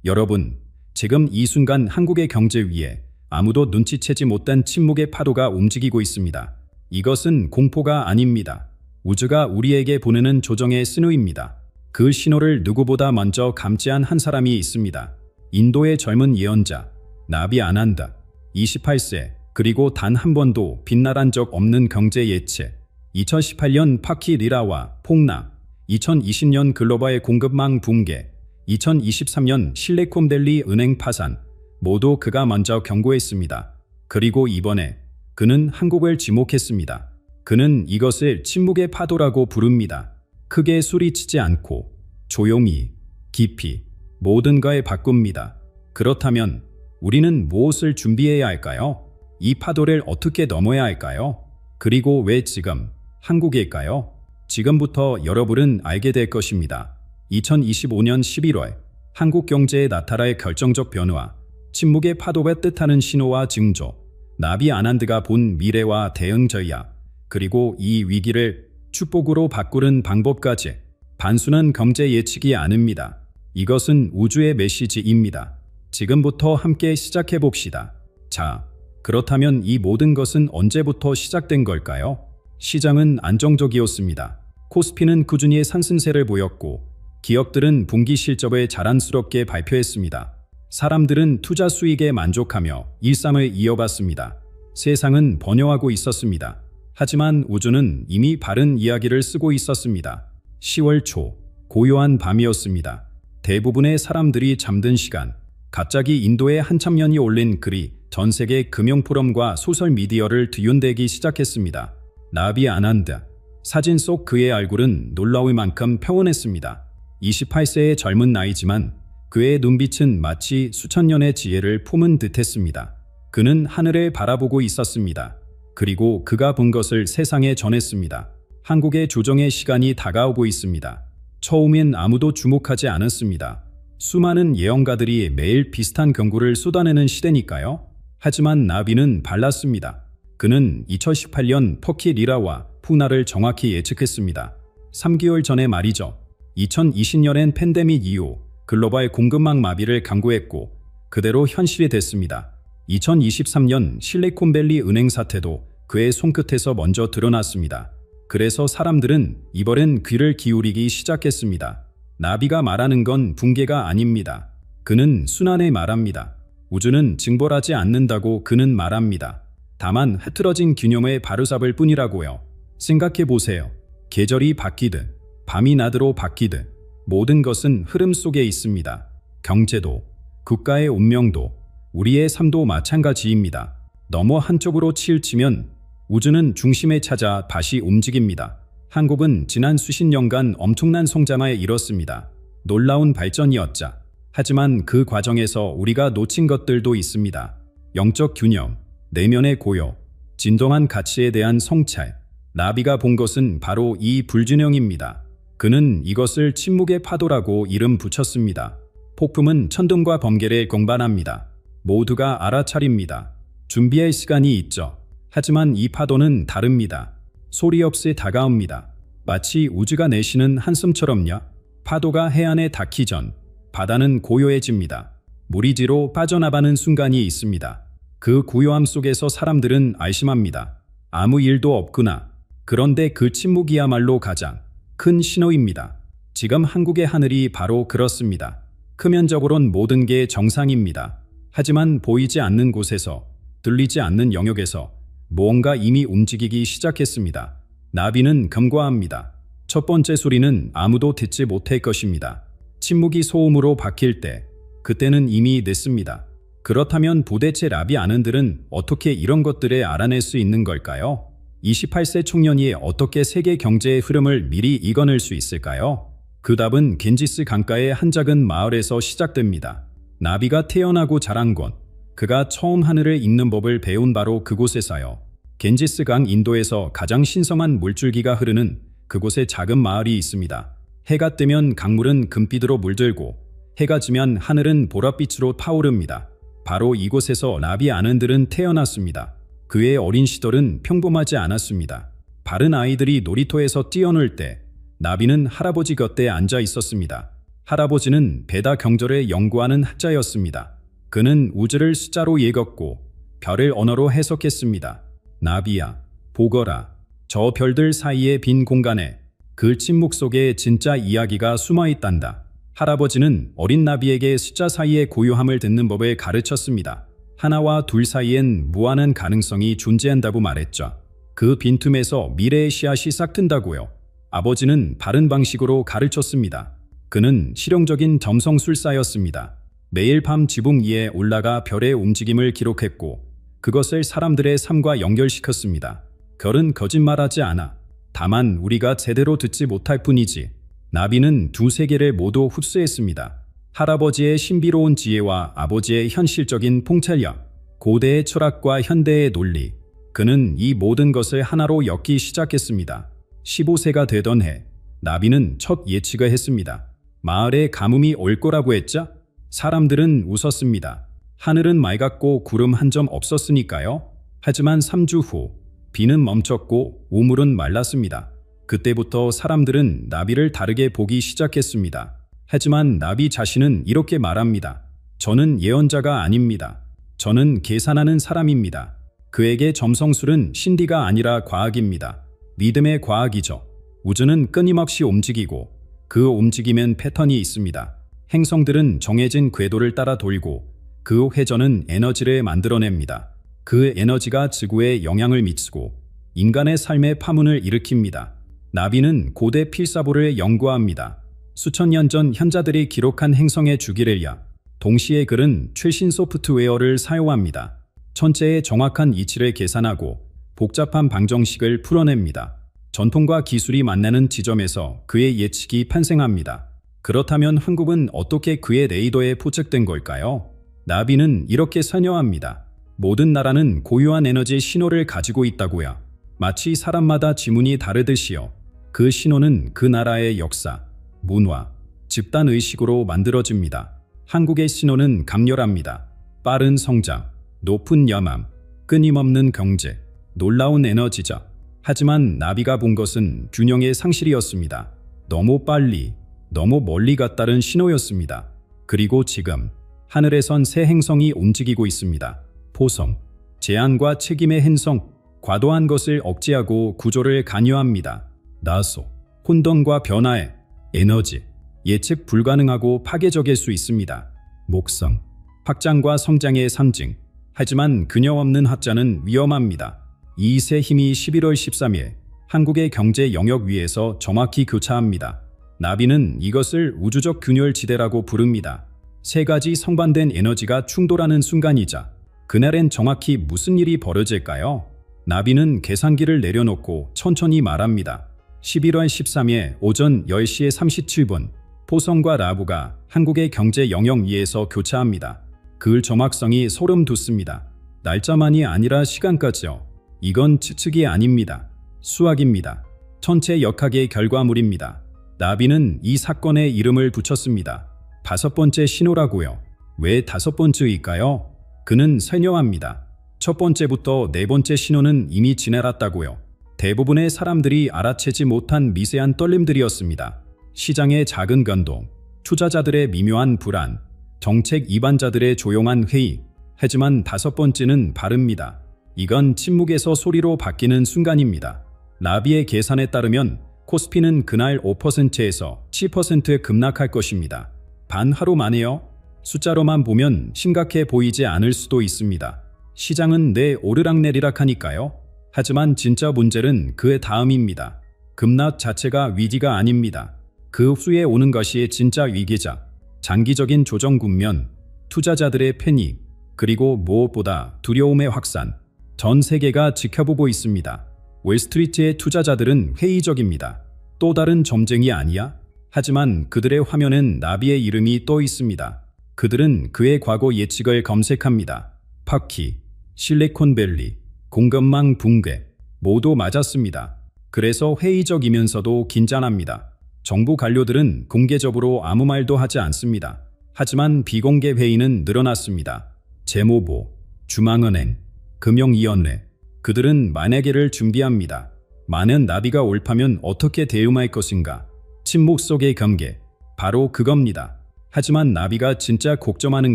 여러분, 지금 이 순간 한국의 경제 위에 아무도 눈치채지 못한 침묵의 파도가 움직이고 있습니다. 이것은 공포가 아닙니다. 우주가 우리에게 보내는 조정의 신호입니다. 그 신호를 누구보다 먼저 감지한 한 사람이 있습니다. 인도의 젊은 예언자, 나비 아난다. 28세, 그리고 단 한 번도 빗나간 적 없는 경제 예측. 2018년 파키 리라와 폭락, 2020년 글로벌 공급망 붕괴, 2023년 실리콘밸리 은행 파산, 모두 그가 먼저 경고했습니다. 그리고 이번에 그는 한국을 지목했습니다. 그는 이것을 침묵의 파도라고 부릅니다. 크게 소리치지 않고 조용히, 깊이 모든 걸 바꿉니다. 그렇다면 우리는 무엇을 준비해야 할까요? 이 파도를 어떻게 넘어야 할까요? 그리고 왜 지금 한국일까요? 지금부터 여러분은 알게 될 것입니다. 2025년 11월 한국 경제에 나타날 결정적 변화, 침묵의 파도가 뜻하는 신호와 징조, 나비 아난드가 본 미래와 대응 전략, 그리고 이 위기를 축복으로 바꾸는 방법까지. 단순한 경제 예측이 아닙니다. 이것은 우주의 메시지입니다. 지금부터 함께 시작해 봅시다. 자, 그렇다면 이 모든 것은 언제부터 시작된 걸까요? 시장은 안정적이었습니다. 코스피는 꾸준히 상승세를 보였고 기업들은 분기 실적을 자랑스럽게 발표했습니다. 사람들은 투자 수익에 만족하며 일상을 이어갔습니다. 세상은 번영하고 있었습니다. 하지만 우주는 이미 바른 이야기를 쓰고 있었습니다. 10월 초, 고요한 밤이었습니다. 대부분의 사람들이 잠든 시간, 갑자기 인도에 한참년이 올린 글이 전 세계 금융포럼과 소셜미디어를 뒤흔들기 시작했습니다. 나비 아난드. 사진 속 그의 얼굴은 놀라울 만큼 평온했습니다. 28세의 젊은 나이지만 그의 눈빛은 마치 수천 년의 지혜를 품은 듯했습니다. 그는 하늘을 바라보고 있었습니다. 그리고 그가 본 것을 세상에 전했습니다. 한국의 조정의 시간이 다가오고 있습니다. 처음엔 아무도 주목하지 않았습니다. 수많은 예언가들이 매일 비슷한 경고를 쏟아내는 시대니까요. 하지만 나비는 달랐습니다. 그는 2018년 터키 리라와 풍나를 정확히 예측했습니다. 3개월 전에 말이죠. 2020년엔 팬데믹 이후 글로벌 공급망 마비를 강구했고 그대로 현실이 됐습니다. 2023년 실리콘밸리 은행 사태도 그의 손끝에서 먼저 드러났습니다. 그래서 사람들은 이번엔 귀를 기울이기 시작했습니다. 나비가 말하는 건 붕괴가 아닙니다. 그는 순환을 말합니다. 우주는 징벌하지 않는다고 그는 말합니다. 다만 흐트러진 균형을 바로잡을 뿐이라고요. 생각해보세요. 계절이 바뀌듯 밤이 낮으로 바뀌듯 모든 것은 흐름 속에 있습니다. 경제도, 국가의 운명도, 우리의 삶도 마찬가지입니다. 너무 한쪽으로 치우치면 우주는 중심에 찾아 다시 움직입니다. 한국은 지난 수십 년간 엄청난 성장을 이뤘습니다. 놀라운 발전이었자. 하지만 그 과정에서 우리가 놓친 것들도 있습니다. 영적 균형, 내면의 고요, 진정한 가치에 대한 성찰. 나비가 본 것은 바로 이 불균형입니다. 그는 이것을 침묵의 파도라고 이름 붙였습니다. 폭풍은 천둥과 번개를 공반합니다. 모두가 알아차립니다. 준비할 시간이 있죠. 하지만 이 파도는 다릅니다. 소리 없이 다가옵니다. 마치 우주가 내쉬는 한숨처럼요. 파도가 해안에 닿기 전 바다는 고요해집니다. 무리지로 빠져나가는 순간이 있습니다. 그 고요함 속에서 사람들은 안심합니다. 아무 일도 없구나. 그런데 그 침묵이야말로 가장 큰 신호입니다. 지금 한국의 하늘이 바로 그렇습니다. 표면적으론 모든 게 정상입니다. 하지만 보이지 않는 곳에서, 들리지 않는 영역에서 무언가 이미 움직이기 시작했습니다. 나비는 경고합니다. 첫 번째 소리는 아무도 듣지 못할 것입니다. 침묵이 소음으로 바뀔 때, 그때는 이미 늦습니다. 그렇다면 도대체 나비 아난드는 어떻게 이런 것들을 알아낼 수 있는 걸까요? 28세 청년이 어떻게 세계 경제의 흐름을 미리 이겨낼 수 있을까요? 그 답은 겐지스 강가의 한 작은 마을에서 시작됩니다. 나비가 태어나고 자란 곳, 그가 처음 하늘을 읽는 법을 배운 바로 그곳에서요. 겐지스 강 인도에서 가장 신성한 물줄기가 흐르는 그곳에 작은 마을이 있습니다. 해가 뜨면 강물은 금빛으로 물들고 해가 지면 하늘은 보랏빛으로 타오릅니다. 바로 이곳에서 나비 아난드는 태어났습니다. 그의 어린 시절은 평범하지 않았습니다. 다른 아이들이 놀이터에서 뛰어놀 때 나비는 할아버지 곁에 앉아 있었습니다. 할아버지는 베다 경절을 연구하는 학자였습니다. 그는 우주를 숫자로 읽었고 별을 언어로 해석했습니다. 나비야, 보거라. 저 별들 사이의 빈 공간에 그 침묵 속에 진짜 이야기가 숨어 있단다. 할아버지는 어린 나비에게 숫자 사이의 고요함을 듣는 법을 가르쳤습니다. 하나와 둘 사이엔 무한한 가능성이 존재한다고 말했죠. 그 빈틈에서 미래의 씨앗이 싹튼다고요. 아버지는 바른 방식으로 가르쳤습니다. 그는 실용적인 점성술사였습니다. 매일 밤 지붕 위에 올라가 별의 움직임을 기록했고 그것을 사람들의 삶과 연결시켰습니다. 별은 거짓말하지 않아. 다만 우리가 제대로 듣지 못할 뿐이지. 나비는 두 세계를 모두 흡수했습니다. 할아버지의 신비로운 지혜와 아버지의 현실적인 통찰력, 고대의 철학과 현대의 논리. 그는 이 모든 것을 하나로 엮기 시작했습니다. 15세가 되던 해, 나비는 첫 예측을 했습니다. 마을에 가뭄이 올 거라고 했죠? 사람들은 웃었습니다. 하늘은 맑았고 구름 한 점 없었으니까요. 하지만 3주 후, 비는 멈췄고 우물은 말랐습니다. 그때부터 사람들은 나비를 다르게 보기 시작했습니다. 하지만 나비 자신은 이렇게 말합니다. 저는 예언자가 아닙니다. 저는 계산하는 사람입니다. 그에게 점성술은 신비가 아니라 과학입니다. 믿음의 과학이죠. 우주는 끊임없이 움직이고 그 움직임엔 패턴이 있습니다. 행성들은 정해진 궤도를 따라 돌고 그 회전은 에너지를 만들어냅니다. 그 에너지가 지구에 영향을 미치고 인간의 삶의 파문을 일으킵니다. 나비는 고대 필사보를 연구합니다. 수천 년 전 현자들이 기록한 행성의 주기를야. 동시에 그는 최신 소프트웨어를 사용합니다. 천체의 정확한 이치를 계산하고 복잡한 방정식을 풀어냅니다. 전통과 기술이 만나는 지점에서 그의 예측이 탄생합니다. 그렇다면 한국은 어떻게 그의 레이더에 포착된 걸까요? 나비는 이렇게 설명합니다. 모든 나라는 고유한 에너지 신호를 가지고 있다고요. 마치 사람마다 지문이 다르듯이요. 그 신호는 그 나라의 역사, 문화, 집단의식으로 만들어집니다. 한국의 신호는 강렬합니다. 빠른 성장, 높은 야망, 끊임없는 경제, 놀라운 에너지죠. 하지만 나비가 본 것은 균형의 상실이었습니다. 너무 빨리, 너무 멀리 갔다는 신호였습니다. 그리고 지금 하늘에선 새 행성이 움직이고 있습니다. 포성, 제한과 책임의 행성, 과도한 것을 억제하고 구조를 간여합니다. 나소, 혼돈과 변화의 에너지, 예측 불가능하고 파괴적일 수 있습니다. 목성, 확장과 성장의 상징, 하지만 균형 없는 학자는 위험합니다. 이 세 힘이 11월 13일 한국의 경제 영역 위에서 정확히 교차합니다. 나비는 이것을 우주적 균열지대라고 부릅니다. 세 가지 성반된 에너지가 충돌하는 순간이자 그날엔 정확히 무슨 일이 벌어질까요? 나비는 계산기를 내려놓고 천천히 말합니다. 11월 13일 오전 10시 37분 포성과 라부가 한국의 경제 영역 위에서 교차합니다. 그 정확성이 소름 돋습니다. 날짜만이 아니라 시간까지요. 이건 추측이 아닙니다. 수학입니다. 천체 역학의 결과물입니다. 나비는 이 사건에 이름을 붙였습니다. 5번째 신호라고요. 왜 5번째일까요? 그는 설명합니다. 첫 번째부터 네 번째 신호는 이미 지나갔다고요. 대부분의 사람들이 알아채지 못한 미세한 떨림들이었습니다. 시장의 작은 변동, 투자자들의 미묘한 불안, 정책 이반자들의 조용한 회의. 하지만 5번째는 바릅니다. 이건 침묵에서 소리로 바뀌는 순간입니다. 나비의 계산에 따르면 코스피는 그날 5%에서 7% 급락할 것입니다. 단 하루 만에요? 숫자로만 보면 심각해 보이지 않을 수도 있습니다. 시장은 내 오르락내리락 하니까요. 하지만 진짜 문제는 그 다음입니다. 급락 자체가 위기가 아닙니다. 그 후에 오는 것이 진짜 위기자. 장기적인 조정 국면, 투자자들의 패닉, 그리고 무엇보다 두려움의 확산. 전 세계가 지켜보고 있습니다. 월스트리트의 투자자들은 회의적입니다. 또 다른 점쟁이 아니야? 하지만 그들의 화면엔 나비의 이름이 떠 있습니다. 그들은 그의 과거 예측을 검색합니다. 파키, 실리콘밸리, 공급망 붕괴, 모두 맞았습니다. 그래서 회의적이면서도 긴장합니다. 정부 관료들은 공개적으로 아무 말도 하지 않습니다. 하지만 비공개 회의는 늘어났습니다. 재무부, 중앙은행, 금융위원회, 그들은 만약에를 준비합니다. 많은 나비가 올파면 어떻게 대응할 것인가? 침묵 속의 경계, 바로 그겁니다. 하지만 나비가 진짜 걱정하는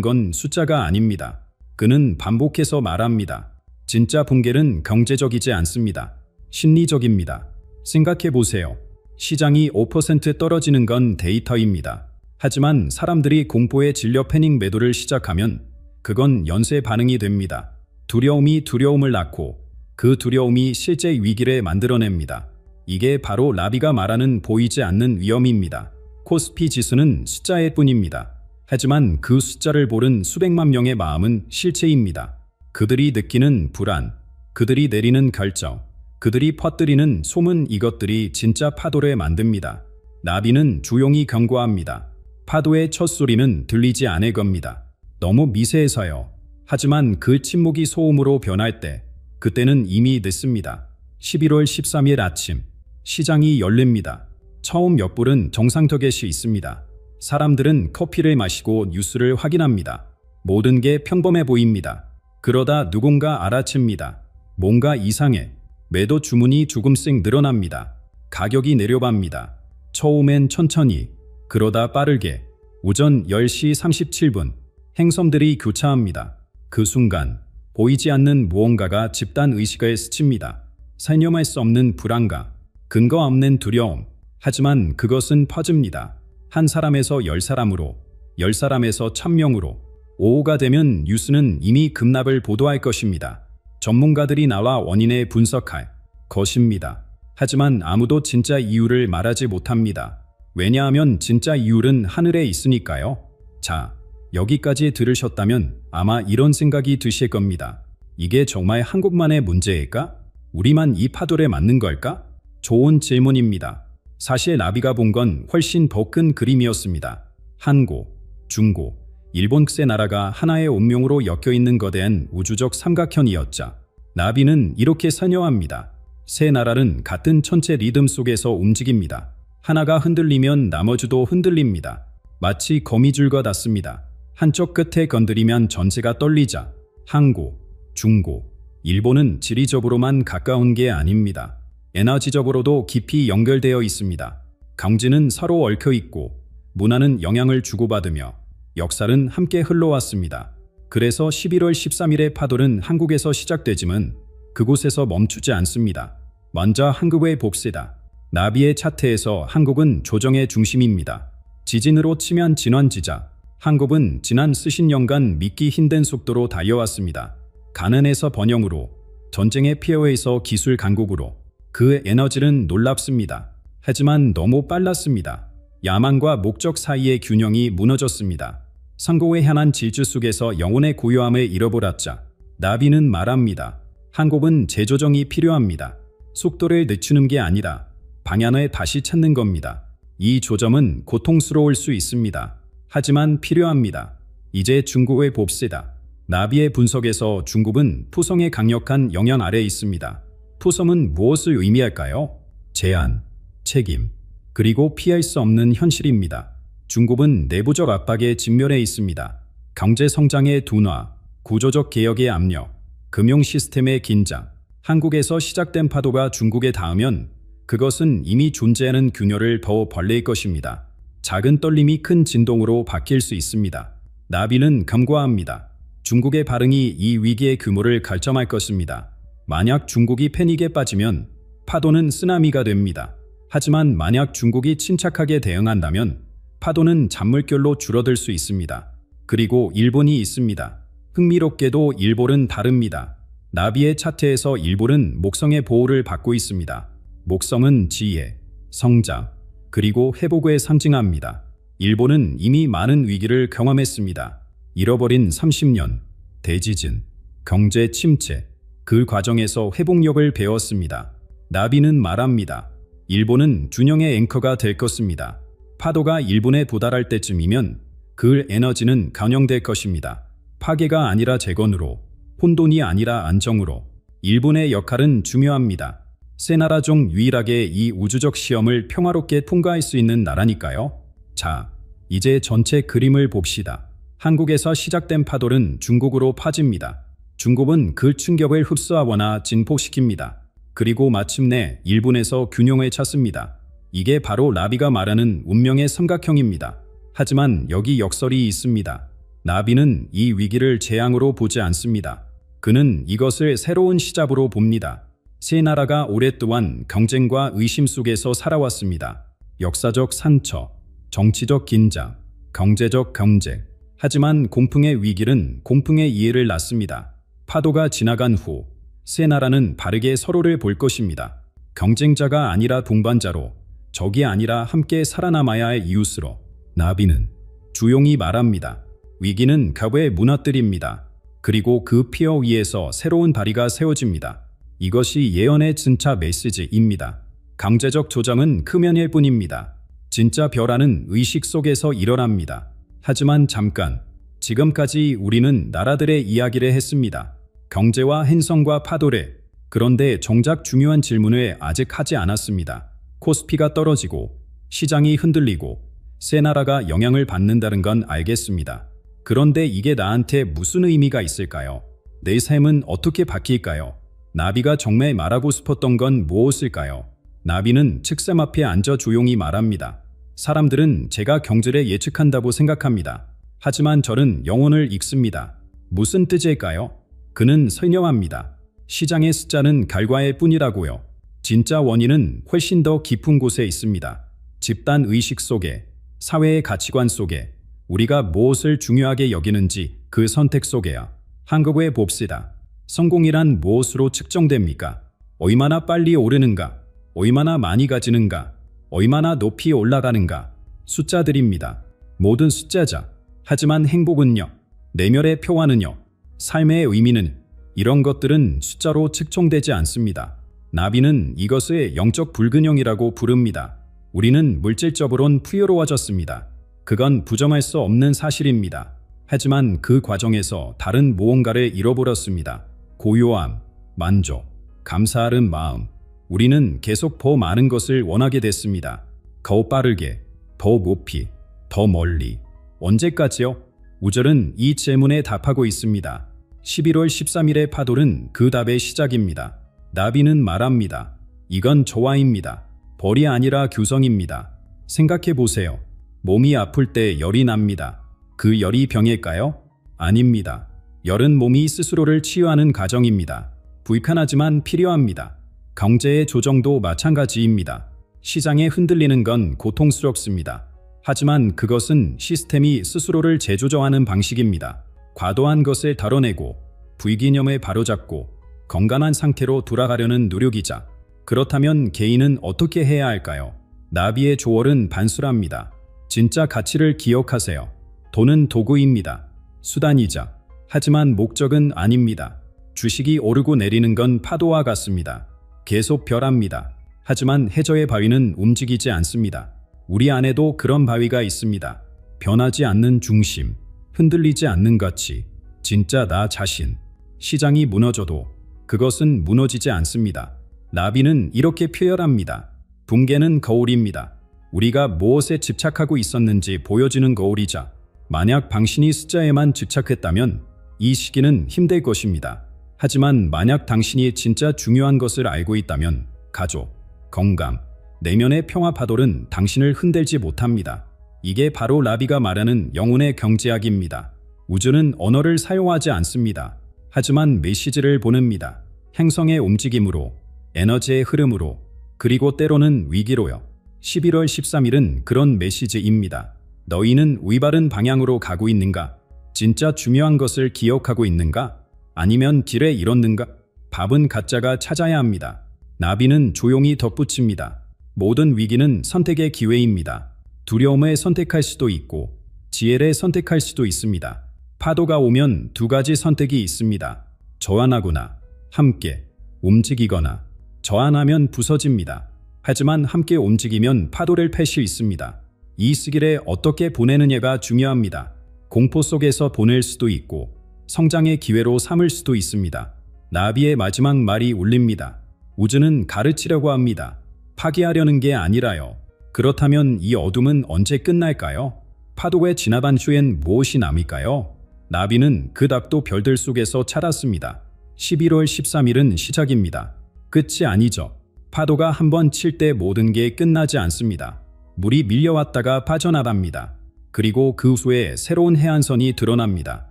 건 숫자가 아닙니다. 그는 반복해서 말합니다. 진짜 붕괴는 경제적이지 않습니다. 심리적입니다. 생각해 보세요. 시장이 5% 떨어지는 건 데이터입니다. 하지만 사람들이 공포에 질려 패닉 매도를 시작하면 그건 연쇄 반응이 됩니다. 두려움이 두려움을 낳고 그 두려움이 실제 위기를 만들어냅니다. 이게 바로 나비가 말하는 보이지 않는 위험입니다. 코스피 지수는 숫자일 뿐입니다. 하지만 그 숫자를 보는 수백만 명의 마음은 실체입니다. 그들이 느끼는 불안, 그들이 내리는 결정, 그들이 퍼뜨리는 소문, 이것들이 진짜 파도를 만듭니다. 나비는 조용히 경고합니다. 파도의 첫 소리는 들리지 않을 겁니다. 너무 미세해서요. 하지만 그 침묵이 소음으로 변할 때, 그때는 이미 늦습니다. 11월 13일 아침, 시장이 열립니다. 처음 역불은 정상 타겟이 있습니다. 사람들은 커피를 마시고 뉴스를 확인합니다. 모든 게 평범해 보입니다. 그러다 누군가 알아챕니다. 뭔가 이상해. 매도 주문이 조금씩 늘어납니다. 가격이 내려갑니다. 처음엔 천천히, 그러다 빠르게. 오전 10시 37분, 행섬들이 교차합니다. 그 순간 보이지 않는 무언가가 집단 의식을 스칩니다. 설명할 수 없는 불안감, 근거 없는 두려움. 하지만 그것은 퍼집니다. 한 사람에서 10사람으로, 10사람에서 1000명으로. 오후가 되면 뉴스는 이미 급락을 보도할 것입니다. 전문가들이 나와 원인을 분석할 것입니다. 하지만 아무도 진짜 이유를 말하지 못합니다. 왜냐하면 진짜 이유는 하늘에 있으니까요. 자, 여기까지 들으셨다면 아마 이런 생각이 드실 겁니다. 이게 정말 한국만의 문제일까? 우리만 이 파도에 맞는 걸까? 좋은 질문입니다. 사실 나비가 본 건 훨씬 더 큰 그림이었습니다. 한국, 중국, 일본 세 나라가 하나의 운명으로 엮여있는 거대한 우주적 삼각형이었죠. 나비는 이렇게 설명합니다. 세 나라는 같은 천체 리듬 속에서 움직입니다. 하나가 흔들리면 나머지도 흔들립니다. 마치 거미줄과 같습니다. 한쪽 끝에 건드리면 전체가 떨리자. 한국, 중국, 일본은 지리적으로만 가까운 게 아닙니다. 에너지적으로도 깊이 연결되어 있습니다. 강지는 서로 얽혀 있고 문화는 영향을 주고받으며 역사는 함께 흘러왔습니다. 그래서 11월 13일의 파도는 한국에서 시작되지만 그곳에서 멈추지 않습니다. 먼저 한국의 봅시다. 나비의 차트에서 한국은 조정의 중심입니다. 지진으로 치면 진원지자. 한국은 지난 수십 년간 믿기 힘든 속도로 달려왔습니다. 가난에서 번영으로, 전쟁의 피해에서 기술 강국으로. 그 에너지는 놀랍습니다. 하지만 너무 빨랐습니다. 야망과 목적 사이의 균형이 무너졌습니다. 성공에 향한 질주 속에서 영혼의 고요함을 잃어버렸자. 나비는 말합니다. 한국은 재조정이 필요합니다. 속도를 늦추는 게 아니라 방향을 다시 찾는 겁니다. 이 조정은 고통스러울 수 있습니다. 하지만 필요합니다. 이제 중국을 봅시다. 나비의 분석에서 중국은 푸성의 강력한 영향 아래에 있습니다. 푸성은 무엇을 의미할까요? 제한, 책임, 그리고 피할 수 없는 현실입니다. 중국은 내부적 압박에 직면해 있습니다. 경제 성장의 둔화, 구조적 개혁의 압력, 금융 시스템의 긴장. 한국에서 시작된 파도가 중국에 닿으면 그것은 이미 존재하는 균열을 더 벌릴 것입니다. 작은 떨림이 큰 진동으로 바뀔 수 있습니다. 나비는 경고합니다. 중국의 반응이 이 위기의 규모를 결정할 것입니다. 만약 중국이 패닉에 빠지면 파도는 쓰나미가 됩니다. 하지만 만약 중국이 침착하게 대응한다면 파도는 잔물결로 줄어들 수 있습니다. 그리고 일본이 있습니다. 흥미롭게도 일본은 다릅니다. 나비의 차트에서 일본은 목성의 보호를 받고 있습니다. 목성은 지혜, 성장, 그리고 회복을 상징합니다. 일본은 이미 많은 위기를 경험했습니다. 잃어버린 30년, 대지진, 경제 침체, 그 과정에서 회복력을 배웠습니다. 나비는 말합니다. 일본은 균형의 앵커가 될 것입니다. 파도가 일본에 도달할 때쯤이면 그 에너지는 변형될 것입니다. 파괴가 아니라 재건으로, 혼돈이 아니라 안정으로. 일본의 역할은 중요합니다. 세 나라 중 유일하게 이 우주적 시험을 평화롭게 통과할 수 있는 나라니까요. 자, 이제 전체 그림을 봅시다. 한국에서 시작된 파도는 중국으로 퍼집니다. 중국은 그 충격을 흡수하거나 진폭시킵니다. 그리고 마침내 일본에서 균형을 찾습니다. 이게 바로 나비가 말하는 운명의 삼각형입니다. 하지만 여기 역설이 있습니다. 나비는 이 위기를 재앙으로 보지 않습니다. 그는 이것을 새로운 시작으로 봅니다. 세 나라가 오랫동안 경쟁과 의심 속에서 살아왔습니다. 역사적 산처, 정치적 긴장, 경제적 경쟁. 하지만 공풍의 위기는 공풍의 이해를 낳습니다. 파도가 지나간 후 세 나라는 바르게 서로를 볼 것입니다. 경쟁자가 아니라 동반자로, 적이 아니라 함께 살아남아야 할 이웃으로. 나비는 조용히 말합니다. 위기는 벽에 무너뜨립니다. 그리고 그 피어 위에서 새로운 다리가 세워집니다. 이것이 예언의 진짜 메시지입니다. 강제적 조정은 크면일 뿐입니다. 진짜 변화는 의식 속에서 일어납니다. 하지만 잠깐, 지금까지 우리는 나라들의 이야기를 했습니다. 경제와 행성과 파도래. 그런데 정작 중요한 질문을 아직 하지 않았습니다. 코스피가 떨어지고 시장이 흔들리고 세 나라가 영향을 받는다는 건 알겠습니다. 그런데 이게 나한테 무슨 의미가 있을까요? 내 삶은 어떻게 바뀔까요? 나비가 정말 말하고 싶었던 건 무엇일까요? 나비는 책상 앞에 앉아 조용히 말합니다. 사람들은 제가 경제를 예측한다고 생각합니다. 하지만 저는 영혼을 읽습니다. 무슨 뜻일까요? 그는 설명합니다. 시장의 숫자는 결과일 뿐이라고요. 진짜 원인은 훨씬 더 깊은 곳에 있습니다. 집단 의식 속에, 사회의 가치관 속에, 우리가 무엇을 중요하게 여기는지 그 선택 속에야. 한국에 봅시다. 성공이란 무엇으로 측정됩니까? 얼마나 빨리 오르는가? 얼마나 많이 가지는가? 얼마나 높이 올라가는가? 숫자들입니다. 모든 숫자자. 하지만 행복은요? 내면의 평화는요? 삶의 의미는? 이런 것들은 숫자로 측정되지 않습니다. 나비는 이것을 영적 불균형이라고 부릅니다. 우리는 물질적으론 풍요로워졌습니다. 그건 부정할 수 없는 사실입니다. 하지만 그 과정에서 다른 무언가를 잃어버렸습니다. 고요함, 만족, 감사하는 마음. 우리는 계속 더 많은 것을 원하게 됐습니다. 더 빠르게, 더 높이, 더 멀리. 언제까지요? 우절은 이 질문에 답하고 있습니다. 11월 13일의 파도는 그 답의 시작입니다. 나비는 말합니다. 이건 조화입니다. 벌이 아니라 규성입니다. 생각해 보세요. 몸이 아플 때 열이 납니다. 그 열이 병일까요? 아닙니다. 열은 몸이 스스로를 치유하는 과정입니다. 불편하지만 필요합니다. 경제의 조정도 마찬가지입니다. 시장에 흔들리는 건 고통스럽습니다. 하지만 그것은 시스템이 스스로를 재조정하는 방식입니다. 과도한 것을 덜어내고 불균형을 바로잡고 건강한 상태로 돌아가려는 노력이자. 그렇다면 개인은 어떻게 해야 할까요? 나비의 조언은 단순합니다. 진짜 가치를 기억하세요. 돈은 도구입니다. 수단이자. 하지만 목적은 아닙니다. 주식이 오르고 내리는 건 파도와 같습니다. 계속 변합니다. 하지만 해저의 바위는 움직이지 않습니다. 우리 안에도 그런 바위가 있습니다. 변하지 않는 중심, 흔들리지 않는 가치, 진짜 나 자신. 시장이 무너져도 그것은 무너지지 않습니다. 나비는 이렇게 표현합니다. 붕괴는 거울입니다. 우리가 무엇에 집착하고 있었는지 보여주는 거울이자. 만약 당신이 숫자에만 집착했다면 이 시기는 힘들 것입니다. 하지만 만약 당신이 진짜 중요한 것을 알고 있다면 가족, 건강, 내면의 평화 파도는 당신을 흔들지 못합니다. 이게 바로 나비가 말하는 영혼의 경제학입니다. 우주는 언어를 사용하지 않습니다. 하지만 메시지를 보냅니다. 행성의 움직임으로, 에너지의 흐름으로, 그리고 때로는 위기로요. 11월 13일은 그런 메시지입니다. 너희는 위바른 방향으로 가고 있는가? 진짜 중요한 것을 기억하고 있는가? 아니면 길에 잃었는가? 밥은 가짜가 찾아야 합니다. 나비는 조용히 덧붙입니다. 모든 위기는 선택의 기회입니다. 두려움을 선택할 수도 있고 지혜를 선택할 수도 있습니다. 파도가 오면 두 가지 선택이 있습니다. 저항하거나 함께 움직이거나. 저항하면 부서집니다. 하지만 함께 움직이면 파도를 팰 수 있습니다. 이 시기를 어떻게 보내느냐가 중요합니다. 공포 속에서 보낼 수도 있고 성장의 기회로 삼을 수도 있습니다. 나비의 마지막 말이 울립니다. 우주는 가르치려고 합니다. 파괴하려는 게 아니라요. 그렇다면 이 어둠은 언제 끝날까요? 파도에 지나간 후엔 무엇이 남을까요? 나비는 그 답도 별들 속에서 찾았습니다. 11월 13일은 시작입니다. 끝이 아니죠. 파도가 한번 칠 때 모든 게 끝나지 않습니다. 물이 밀려왔다가 빠져나갑니다. 그리고 그 후에 새로운 해안선이 드러납니다.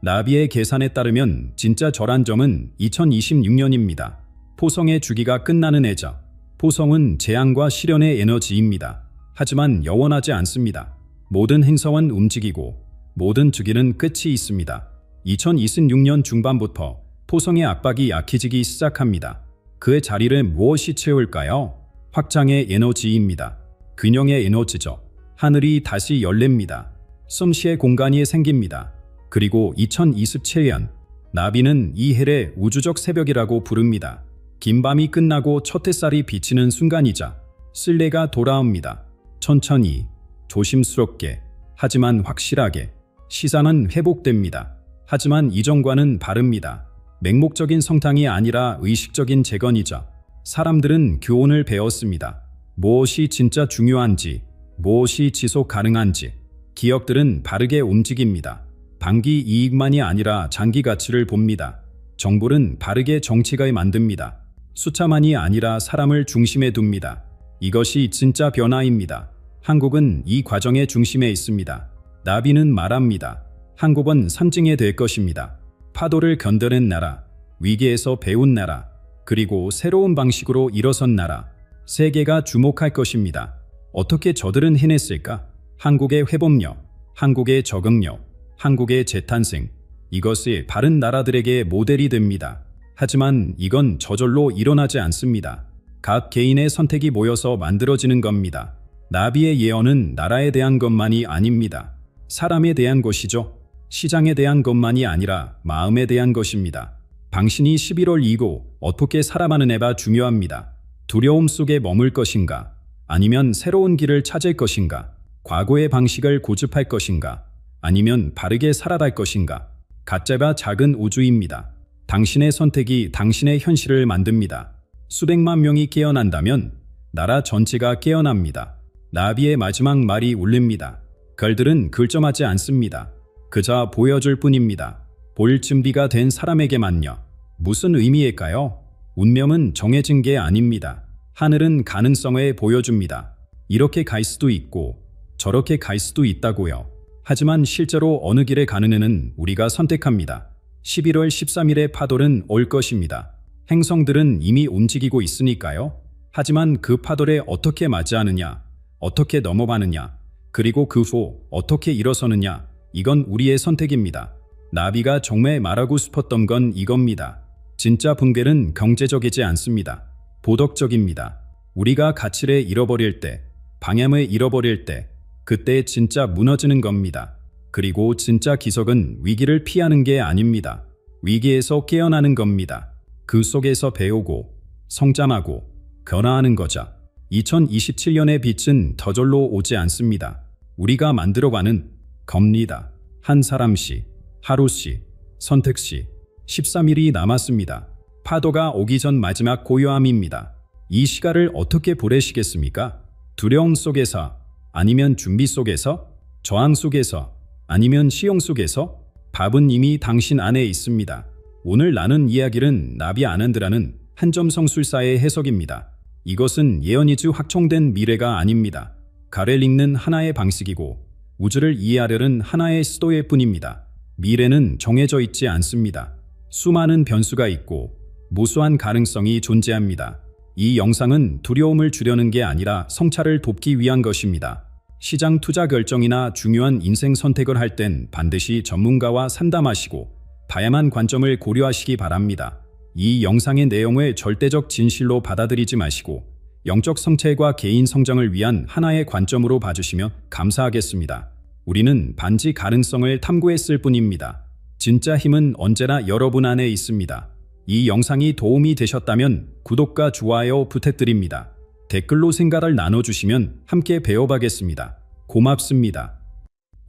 나비의 계산에 따르면 진짜 절안점은 2026년입니다. 포성의 주기가 끝나는 해죠. 포성은 재앙과 시련의 에너지입니다. 하지만 영원하지 않습니다. 모든 행성은 움직이고 모든 주기는 끝이 있습니다. 2026년 중반부터 포성의 압박이 약해지기 시작합니다. 그의 자리를 무엇이 채울까요? 확장의 에너지입니다. 균형의 에너지죠. 하늘이 다시 열립니다. 솜씨의 공간이 생깁니다. 그리고 2027년 나비는 이 해를 우주적 새벽이라고 부릅니다. 긴 밤이 끝나고 첫 햇살이 비치는 순간이자 신뢰가 돌아옵니다. 천천히, 조심스럽게, 하지만 확실하게 시장은 회복됩니다. 하지만 이전과는 다릅니다. 맹목적인 성탕이 아니라 의식적인 재건이자 사람들은 교훈을 배웠습니다. 무엇이 진짜 중요한지, 무엇이 지속 가능한지 기업들은 바르게 움직입니다. 단기 이익만이 아니라 장기 가치를 봅니다. 정부는 바르게 정책을 만듭니다. 숫자만이 아니라 사람을 중심에 둡니다. 이것이 진짜 변화입니다. 한국은 이 과정의 중심에 있습니다. 나비는 말합니다. 한국은 선징에 될 것입니다. 파도를 견뎌낸 나라, 위기에서 배운 나라, 그리고 새로운 방식으로 일어선 나라. 세계가 주목할 것입니다. 어떻게 저들은 해냈을까? 한국의 회복력, 한국의 적응력, 한국의 재탄생. 이것이 다른 나라들에게 모델이 됩니다. 하지만 이건 저절로 일어나지 않습니다. 각 개인의 선택이 모여서 만들어지는 겁니다. 나비의 예언은 나라에 대한 것만이 아닙니다. 사람에 대한 것이죠. 시장에 대한 것만이 아니라 마음에 대한 것입니다. 당신이 11월 이후 어떻게 살아가느냐가 중요합니다. 두려움 속에 머물 것인가? 아니면 새로운 길을 찾을 것인가? 과거의 방식을 고집할 것인가? 아니면 바르게 살아갈 것인가? 가짜가 작은 우주입니다. 당신의 선택이 당신의 현실을 만듭니다. 수백만 명이 깨어난다면 나라 전체가 깨어납니다. 나비의 마지막 말이 울립니다. 걸들은 결점하지 않습니다. 그저 보여줄 뿐입니다. 볼 준비가 된 사람에게만요. 무슨 의미일까요? 운명은 정해진 게 아닙니다. 하늘은 가능성을 보여줍니다. 이렇게 갈 수도 있고 저렇게 갈 수도 있다고요. 하지만 실제로 어느 길에 가느냐는 우리가 선택합니다. 11월 13일의 파도는 올 것입니다. 행성들은 이미 움직이고 있으니까요. 하지만 그 파도를 어떻게 맞이하느냐, 어떻게 넘어가느냐, 그리고 그 후 어떻게 일어서느냐, 이건 우리의 선택입니다. 나비가 정말 말하고 싶었던 건 이겁니다. 진짜 붕괴는 경제적이지 않습니다. 도덕적입니다. 우리가 가치를 잃어버릴 때, 방향을 잃어버릴 때, 그때 진짜 무너지는 겁니다. 그리고 진짜 기적은 위기를 피하는 게 아닙니다. 위기에서 깨어나는 겁니다. 그 속에서 배우고, 성장하고, 변화하는 거죠. 2027년의 빛은 저절로 오지 않습니다. 우리가 만들어가는 겁니다. 한 사람씩, 하루씩, 선택씩. 13일이 남았습니다. 파도가 오기 전 마지막 고요함입니다. 이 시간을 어떻게 보내시겠습니까? 두려움 속에서, 아니면 준비 속에서, 저항 속에서, 아니면 시험 속에서? 답은 이미 당신 안에 있습니다. 오늘 나눈 이야기는 나비 아난드라는 한점 성술사의 해석입니다. 이것은 예언이주 확정된 미래가 아닙니다. 가를 읽는 하나의 방식이고 우주를 이해하려는 하나의 시도일 뿐입니다. 미래는 정해져 있지 않습니다. 수많은 변수가 있고 무수한 가능성이 존재합니다. 이 영상은 두려움을 주려는 게 아니라 성찰을 돕기 위한 것입니다. 시장 투자 결정이나 중요한 인생 선택을 할 땐 반드시 전문가와 상담하시고 다양한 관점을 고려하시기 바랍니다. 이 영상의 내용을 절대적 진실로 받아들이지 마시고 영적 성찰과 개인 성장을 위한 하나의 관점으로 봐주시면 감사하겠습니다. 우리는 반지 가능성을 탐구했을 뿐입니다. 진짜 힘은 언제나 여러분 안에 있습니다. 이 영상이 도움이 되셨다면 구독과 좋아요 부탁드립니다. 댓글로 생각을 나눠주시면 함께 배워가겠습니다. 고맙습니다.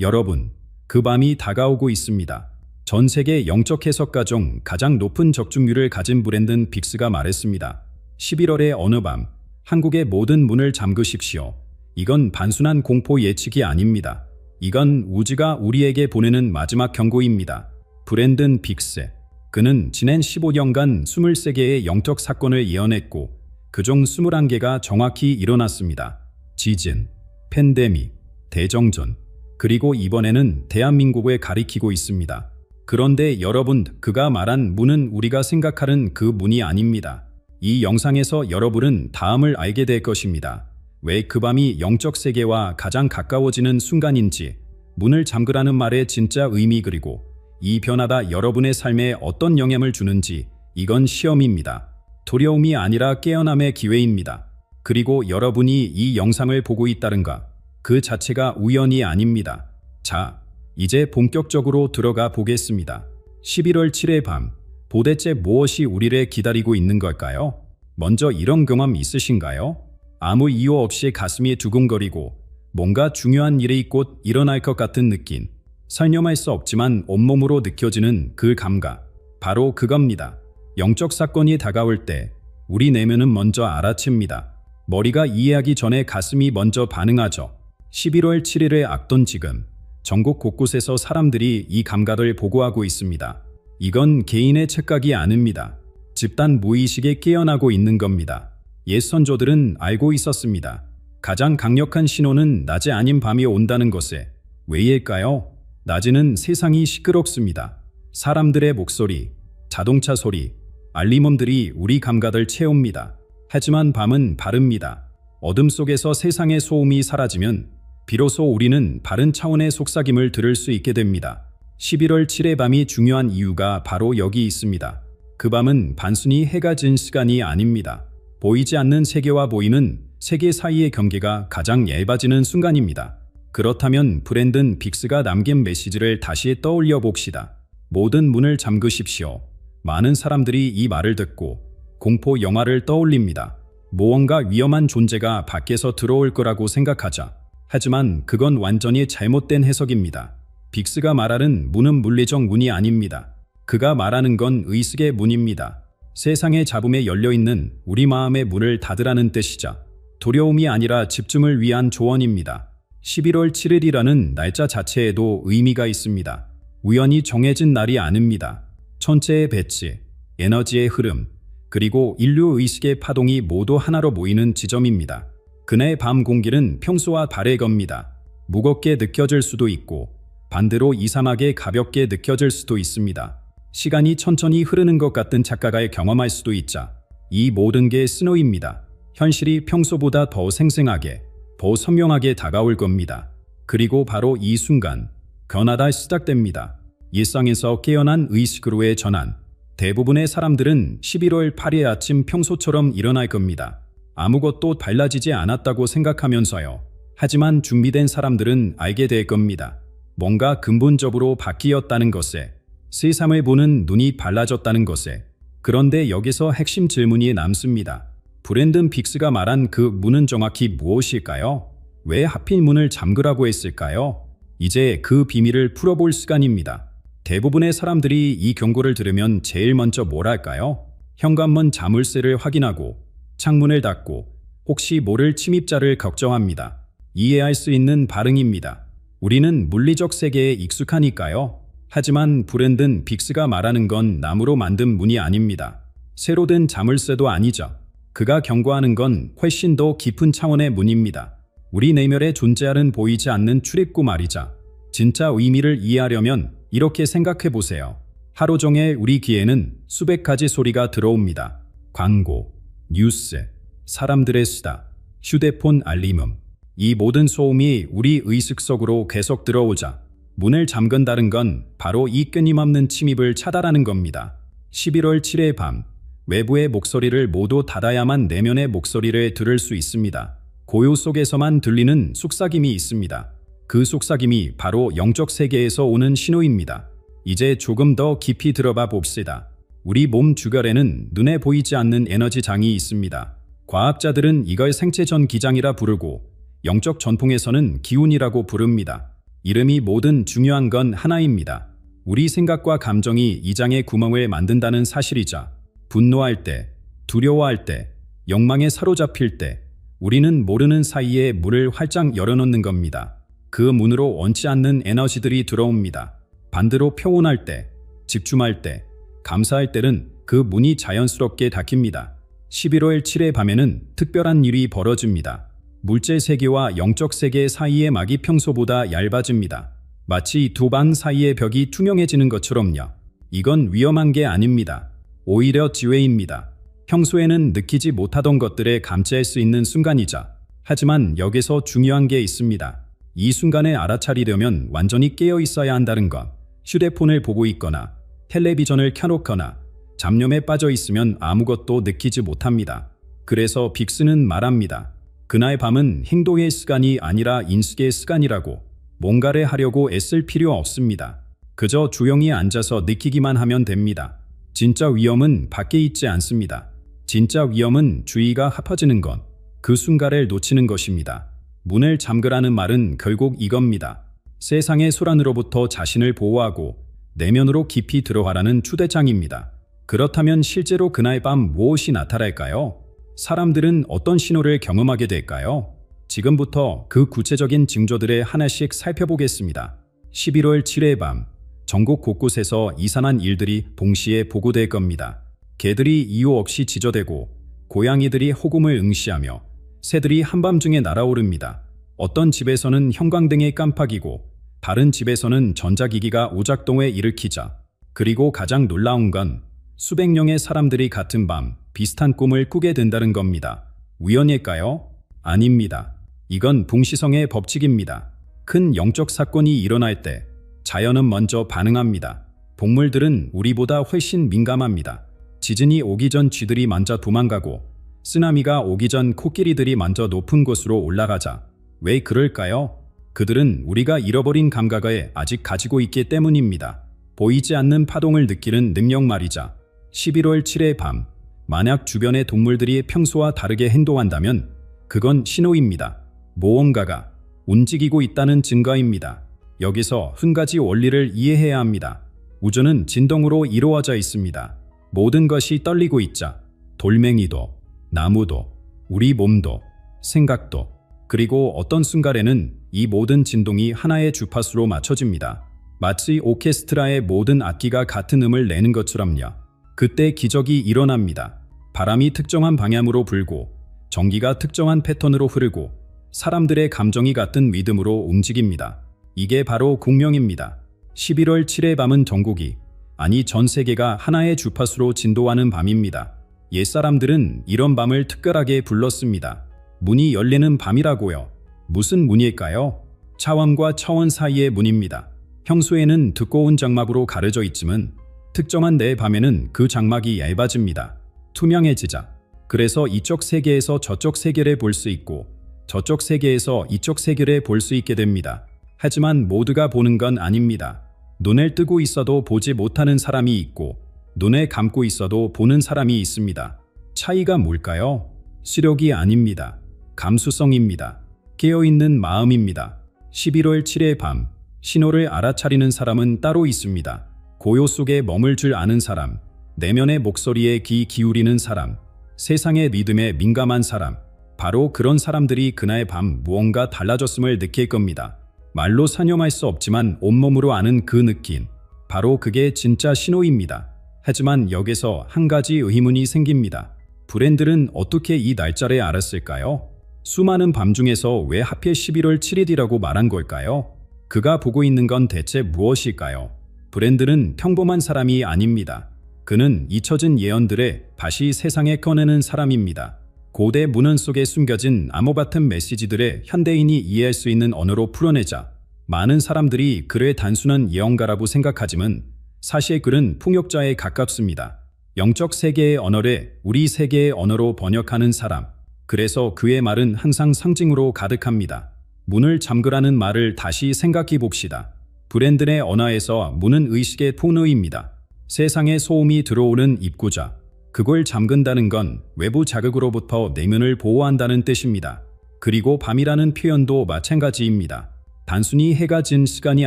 여러분, 그 밤이 다가오고 있습니다. 전 세계 영적 해석가 중 가장 높은 적중률을 가진 브랜든 빅스가 말했습니다. 11월의 어느 밤, 한국의 모든 문을 잠그십시오. 이건 단순한 공포 예측이 아닙니다. 이건 우주가 우리에게 보내는 마지막 경고입니다. 브랜든 빅스. 그는 지난 15년간 23개의 영적 사건을 예언했고 그중 21개가 정확히 일어났습니다. 지진, 팬데믹, 대정전, 그리고 이번에는 대한민국을 가리키고 있습니다. 그런데 여러분, 그가 말한 문은 우리가 생각하는 그 문이 아닙니다. 이 영상에서 여러분은 다음을 알게 될 것입니다. 왜 그 밤이 영적 세계와 가장 가까워지는 순간인지, 문을 잠그라는 말의 진짜 의미, 그리고 이 변화가 여러분의 삶에 어떤 영향을 주는지. 이건 시험입니다. 두려움이 아니라 깨어남의 기회입니다. 그리고 여러분이 이 영상을 보고 있다는가, 그 자체가 우연이 아닙니다. 자, 이제 본격적으로 들어가 보겠습니다. 11월 7일 밤, 도대체 무엇이 우리를 기다리고 있는 걸까요? 먼저 이런 경험 있으신가요? 아무 이유 없이 가슴이 두근거리고 뭔가 중요한 일이 곧 일어날 것 같은 느낌. 설명할 수 없지만 온몸으로 느껴지는 그 감각. 바로 그겁니다. 영적 사건이 다가올 때 우리 내면은 먼저 알아챕니다. 머리가 이해하기 전에 가슴이 먼저 반응하죠. 11월 7일의 악돈 지금 전국 곳곳에서 사람들이 이 감각을 보고하고 있습니다. 이건 개인의 착각이 아닙니다. 집단 무의식에 깨어나고 있는 겁니다. 옛 선조들은 알고 있었습니다. 가장 강력한 신호는 낮이 아닌 밤이 온다는 것에. 왜일까요? 낮에는 세상이 시끄럽습니다. 사람들의 목소리, 자동차 소리, 알림음들이 우리 감각을 채웁니다. 하지만 밤은 바릅니다. 어둠 속에서 세상의 소음이 사라지면 비로소 우리는 바른 차원의 속삭임을 들을 수 있게 됩니다. 11월 7일 밤이 중요한 이유가 바로 여기 있습니다. 그 밤은 단순히 해가 진 시간이 아닙니다. 보이지 않는 세계와 보이는 세계 사이의 경계가 가장 얇아지는 순간입니다. 그렇다면 브랜든 빅스가 남긴 메시지를 다시 떠올려 봅시다. 모든 문을 잠그십시오. 많은 사람들이 이 말을 듣고 공포 영화를 떠올립니다. 무언가 위험한 존재가 밖에서 들어올 거라고 생각하자. 하지만 그건 완전히 잘못된 해석입니다. 빅스가 말하는 문은 물리적 문이 아닙니다. 그가 말하는 건 의식의 문입니다. 세상의 잡음에 열려있는 우리 마음의 문을 닫으라는 뜻이자 두려움이 아니라 집중을 위한 조언입니다. 11월 7일이라는 날짜 자체에도 의미가 있습니다. 우연히 정해진 날이 아닙니다. 천체의 배치, 에너지의 흐름, 그리고 인류 의식의 파동이 모두 하나로 모이는 지점입니다. 그날 밤 공기는 평소와 다르겁니다. 무겁게 느껴질 수도 있고 반대로 이상하게 가볍게 느껴질 수도 있습니다. 시간이 천천히 흐르는 것 같은 착각을 경험할 수도 있자. 이 모든 게 신호입니다. 현실이 평소보다 더 생생하게, 더 선명하게 다가올 겁니다. 그리고 바로 이 순간 변화가 시작됩니다. 일상에서 깨어난 의식으로의 전환. 대부분의 사람들은 11월 8일 아침 평소처럼 일어날 겁니다. 아무것도 달라지지 않았다고 생각하면서요. 하지만 준비된 사람들은 알게 될 겁니다. 뭔가 근본적으로 바뀌었다는 것에, 세상을 보는 눈이 달라졌다는 것에. 그런데 여기서 핵심 질문이 남습니다. 브랜든 빅스가 말한 그 문은 정확히 무엇일까요? 왜 하필 문을 잠그라고 했을까요? 이제 그 비밀을 풀어볼 시간입니다. 대부분의 사람들이 이 경고를 들으면 제일 먼저 뭘 할까요? 현관문 자물쇠를 확인하고 창문을 닫고 혹시 모를 침입자를 걱정합니다. 이해할 수 있는 반응입니다. 우리는 물리적 세계에 익숙하니까요. 하지만 브랜든 빅스가 말하는 건 나무로 만든 문이 아닙니다. 새로 된 자물쇠도 아니죠. 그가 경고하는 건 훨씬 더 깊은 차원의 문입니다. 우리 내면에 존재하는 보이지 않는 출입구 말이자. 진짜 의미를 이해하려면 이렇게 생각해 보세요. 하루 종일 우리 귀에는 수백 가지 소리가 들어옵니다. 광고, 뉴스, 사람들의 수다, 휴대폰 알림음. 이 모든 소음이 우리 의식 속으로 계속 들어오자 문을 잠근다는 건 바로 이 끊임없는 침입을 차단하는 겁니다. 11월 7일 밤, 외부의 목소리를 모두 닫아야만 내면의 목소리를 들을 수 있습니다. 고요 속에서만 들리는 속삭임이 있습니다. 그 속삭임이 바로 영적 세계에서 오는 신호입니다. 이제 조금 더 깊이 들어봐 봅시다. 우리 몸 주변에는 눈에 보이지 않는 에너지 장이 있습니다. 과학자들은 이걸 생체전 기장이라 부르고 영적 전통에서는 기운이라고 부릅니다. 이름이 뭐든 중요한 건 하나입니다. 우리 생각과 감정이 이 장의 구멍을 만든다는 사실이자 분노할 때, 두려워할 때, 욕망에 사로잡힐 때 우리는 모르는 사이에 문을 활짝 열어놓는 겁니다. 그 문으로 원치 않는 에너지들이 들어옵니다. 반대로 평온할 때, 집중할 때, 감사할 때는 그 문이 자연스럽게 닫힙니다. 11월 7일 밤에는 특별한 일이 벌어집니다. 물질 세계와 영적 세계 사이의 막이 평소보다 얇아집니다. 마치 두 방 사이의 벽이 투명해지는 것처럼요. 이건 위험한 게 아닙니다. 오히려 기회입니다. 평소에는 느끼지 못하던 것들에 감지할 수 있는 순간이죠. 하지만 여기서 중요한 게 있습니다. 이 순간에 알아차리려면 완전히 깨어 있어야 한다는 것. 휴대폰을 보고 있거나 텔레비전을 켜놓거나 잡념에 빠져 있으면 아무것도 느끼지 못합니다. 그래서 빅스는 말합니다. 그날 밤은 행동의 시간이 아니라 인식의 시간이라고. 뭔가를 하려고 애쓸 필요 없습니다. 그저 조용히 앉아서 느끼기만 하면 됩니다. 진짜 위험은 밖에 있지 않습니다. 진짜 위험은 주의가 합쳐지는 것, 그 순간을 놓치는 것입니다. 문을 잠그라는 말은 결국 이겁니다. 세상의 소란으로부터 자신을 보호하고 내면으로 깊이 들어가라는 초대장입니다. 그렇다면 실제로 그날 밤 무엇이 나타날까요? 사람들은 어떤 신호를 경험하게 될까요? 지금부터 그 구체적인 징조들을 하나씩 살펴보겠습니다. 11월 7일 밤, 전국 곳곳에서 이상한 일들이 동시에 보고될 겁니다. 개들이 이유 없이 짖어대고 고양이들이 호금을 응시하며 새들이 한밤중에 날아오릅니다. 어떤 집에서는 형광등이 깜빡이고 다른 집에서는 전자기기가 오작동을 일으키자. 그리고 가장 놀라운 건 수백 명의 사람들이 같은 밤 비슷한 꿈을 꾸게 된다는 겁니다. 우연일까요? 아닙니다. 이건 동시성의 법칙입니다. 큰 영적 사건이 일어날 때 자연은 먼저 반응합니다. 동물들은 우리보다 훨씬 민감합니다. 지진이 오기 전 쥐들이 먼저 도망가고 쓰나미가 오기 전 코끼리들이 먼저 높은 곳으로 올라가자. 왜 그럴까요? 그들은 우리가 잃어버린 감각을 아직 가지고 있기 때문입니다. 보이지 않는 파동을 느끼는 능력 말이자. 11월 7일 밤, 만약 주변의 동물들이 평소와 다르게 행동한다면 그건 신호입니다. 무언가가 움직이고 있다는 증거입니다. 여기서 한 가지 원리를 이해해야 합니다. 우주는 진동으로 이루어져 있습니다. 모든 것이 떨리고 있자. 돌멩이도, 나무도, 우리 몸도, 생각도, 그리고 어떤 순간에는 이 모든 진동이 하나의 주파수로 맞춰집니다. 마치 오케스트라의 모든 악기가 같은 음을 내는 것처럼요. 그때 기적이 일어납니다. 바람이 특정한 방향으로 불고 전기가 특정한 패턴으로 흐르고 사람들의 감정이 같은 리듬으로 움직입니다. 이게 바로 공명입니다. 11월 7일 밤은 전국이, 아니 전 세계가 하나의 주파수로 진도하는 밤입니다. 옛사람들은 이런 밤을 특별하게 불렀습니다. 문이 열리는 밤이라고요. 무슨 문일까요? 차원과 차원 사이의 문입니다. 평소에는 두꺼운 장막으로 가려져 있지만 특정한 내 밤에는 그 장막이 얇아집니다. 투명해지자. 그래서 이쪽 세계에서 저쪽 세계를 볼 수 있고 저쪽 세계에서 이쪽 세계를 볼 수 있게 됩니다. 하지만 모두가 보는 건 아닙니다. 눈을 뜨고 있어도 보지 못하는 사람이 있고 눈을 감고 있어도 보는 사람이 있습니다. 차이가 뭘까요? 시력이 아닙니다. 감수성입니다. 깨어있는 마음입니다. 11월 7일 밤, 신호를 알아차리는 사람은 따로 있습니다. 고요 속에 머물 줄 아는 사람, 내면의 목소리에 귀 기울이는 사람, 세상의 리듬에 민감한 사람, 바로 그런 사람들이 그날 밤 무언가 달라졌음을 느낄 겁니다. 말로 사념할 수 없지만 온몸으로 아는 그 느낌, 바로 그게 진짜 신호입니다. 하지만 여기서 한 가지 의문이 생깁니다. 브랜들은 어떻게 이 날짜를 알았을까요? 수많은 밤 중에서 왜 하필 11월 7일이라고 말한 걸까요? 그가 보고 있는 건 대체 무엇일까요? 브랜드는 평범한 사람이 아닙니다. 그는 잊혀진 예언들을 다시 세상에 꺼내는 사람입니다. 고대 문헌 속에 숨겨진 암호 같은 메시지들을 현대인이 이해할 수 있는 언어로 풀어내자. 많은 사람들이 그를 단순한 예언가라고 생각하지만 사실 그는 통역자에 가깝습니다. 영적 세계의 언어를 우리 세계의 언어로 번역하는 사람. 그래서 그의 말은 항상 상징으로 가득합니다. 문을 잠그라는 말을 다시 생각해 봅시다. 브랜든의 언어에서 문은 의식의 통로입니다. 세상에 소음이 들어오는 입구자. 그걸 잠근다는 건 외부 자극으로부터 내면을 보호한다는 뜻입니다. 그리고 밤이라는 표현도 마찬가지입니다. 단순히 해가 진 시간이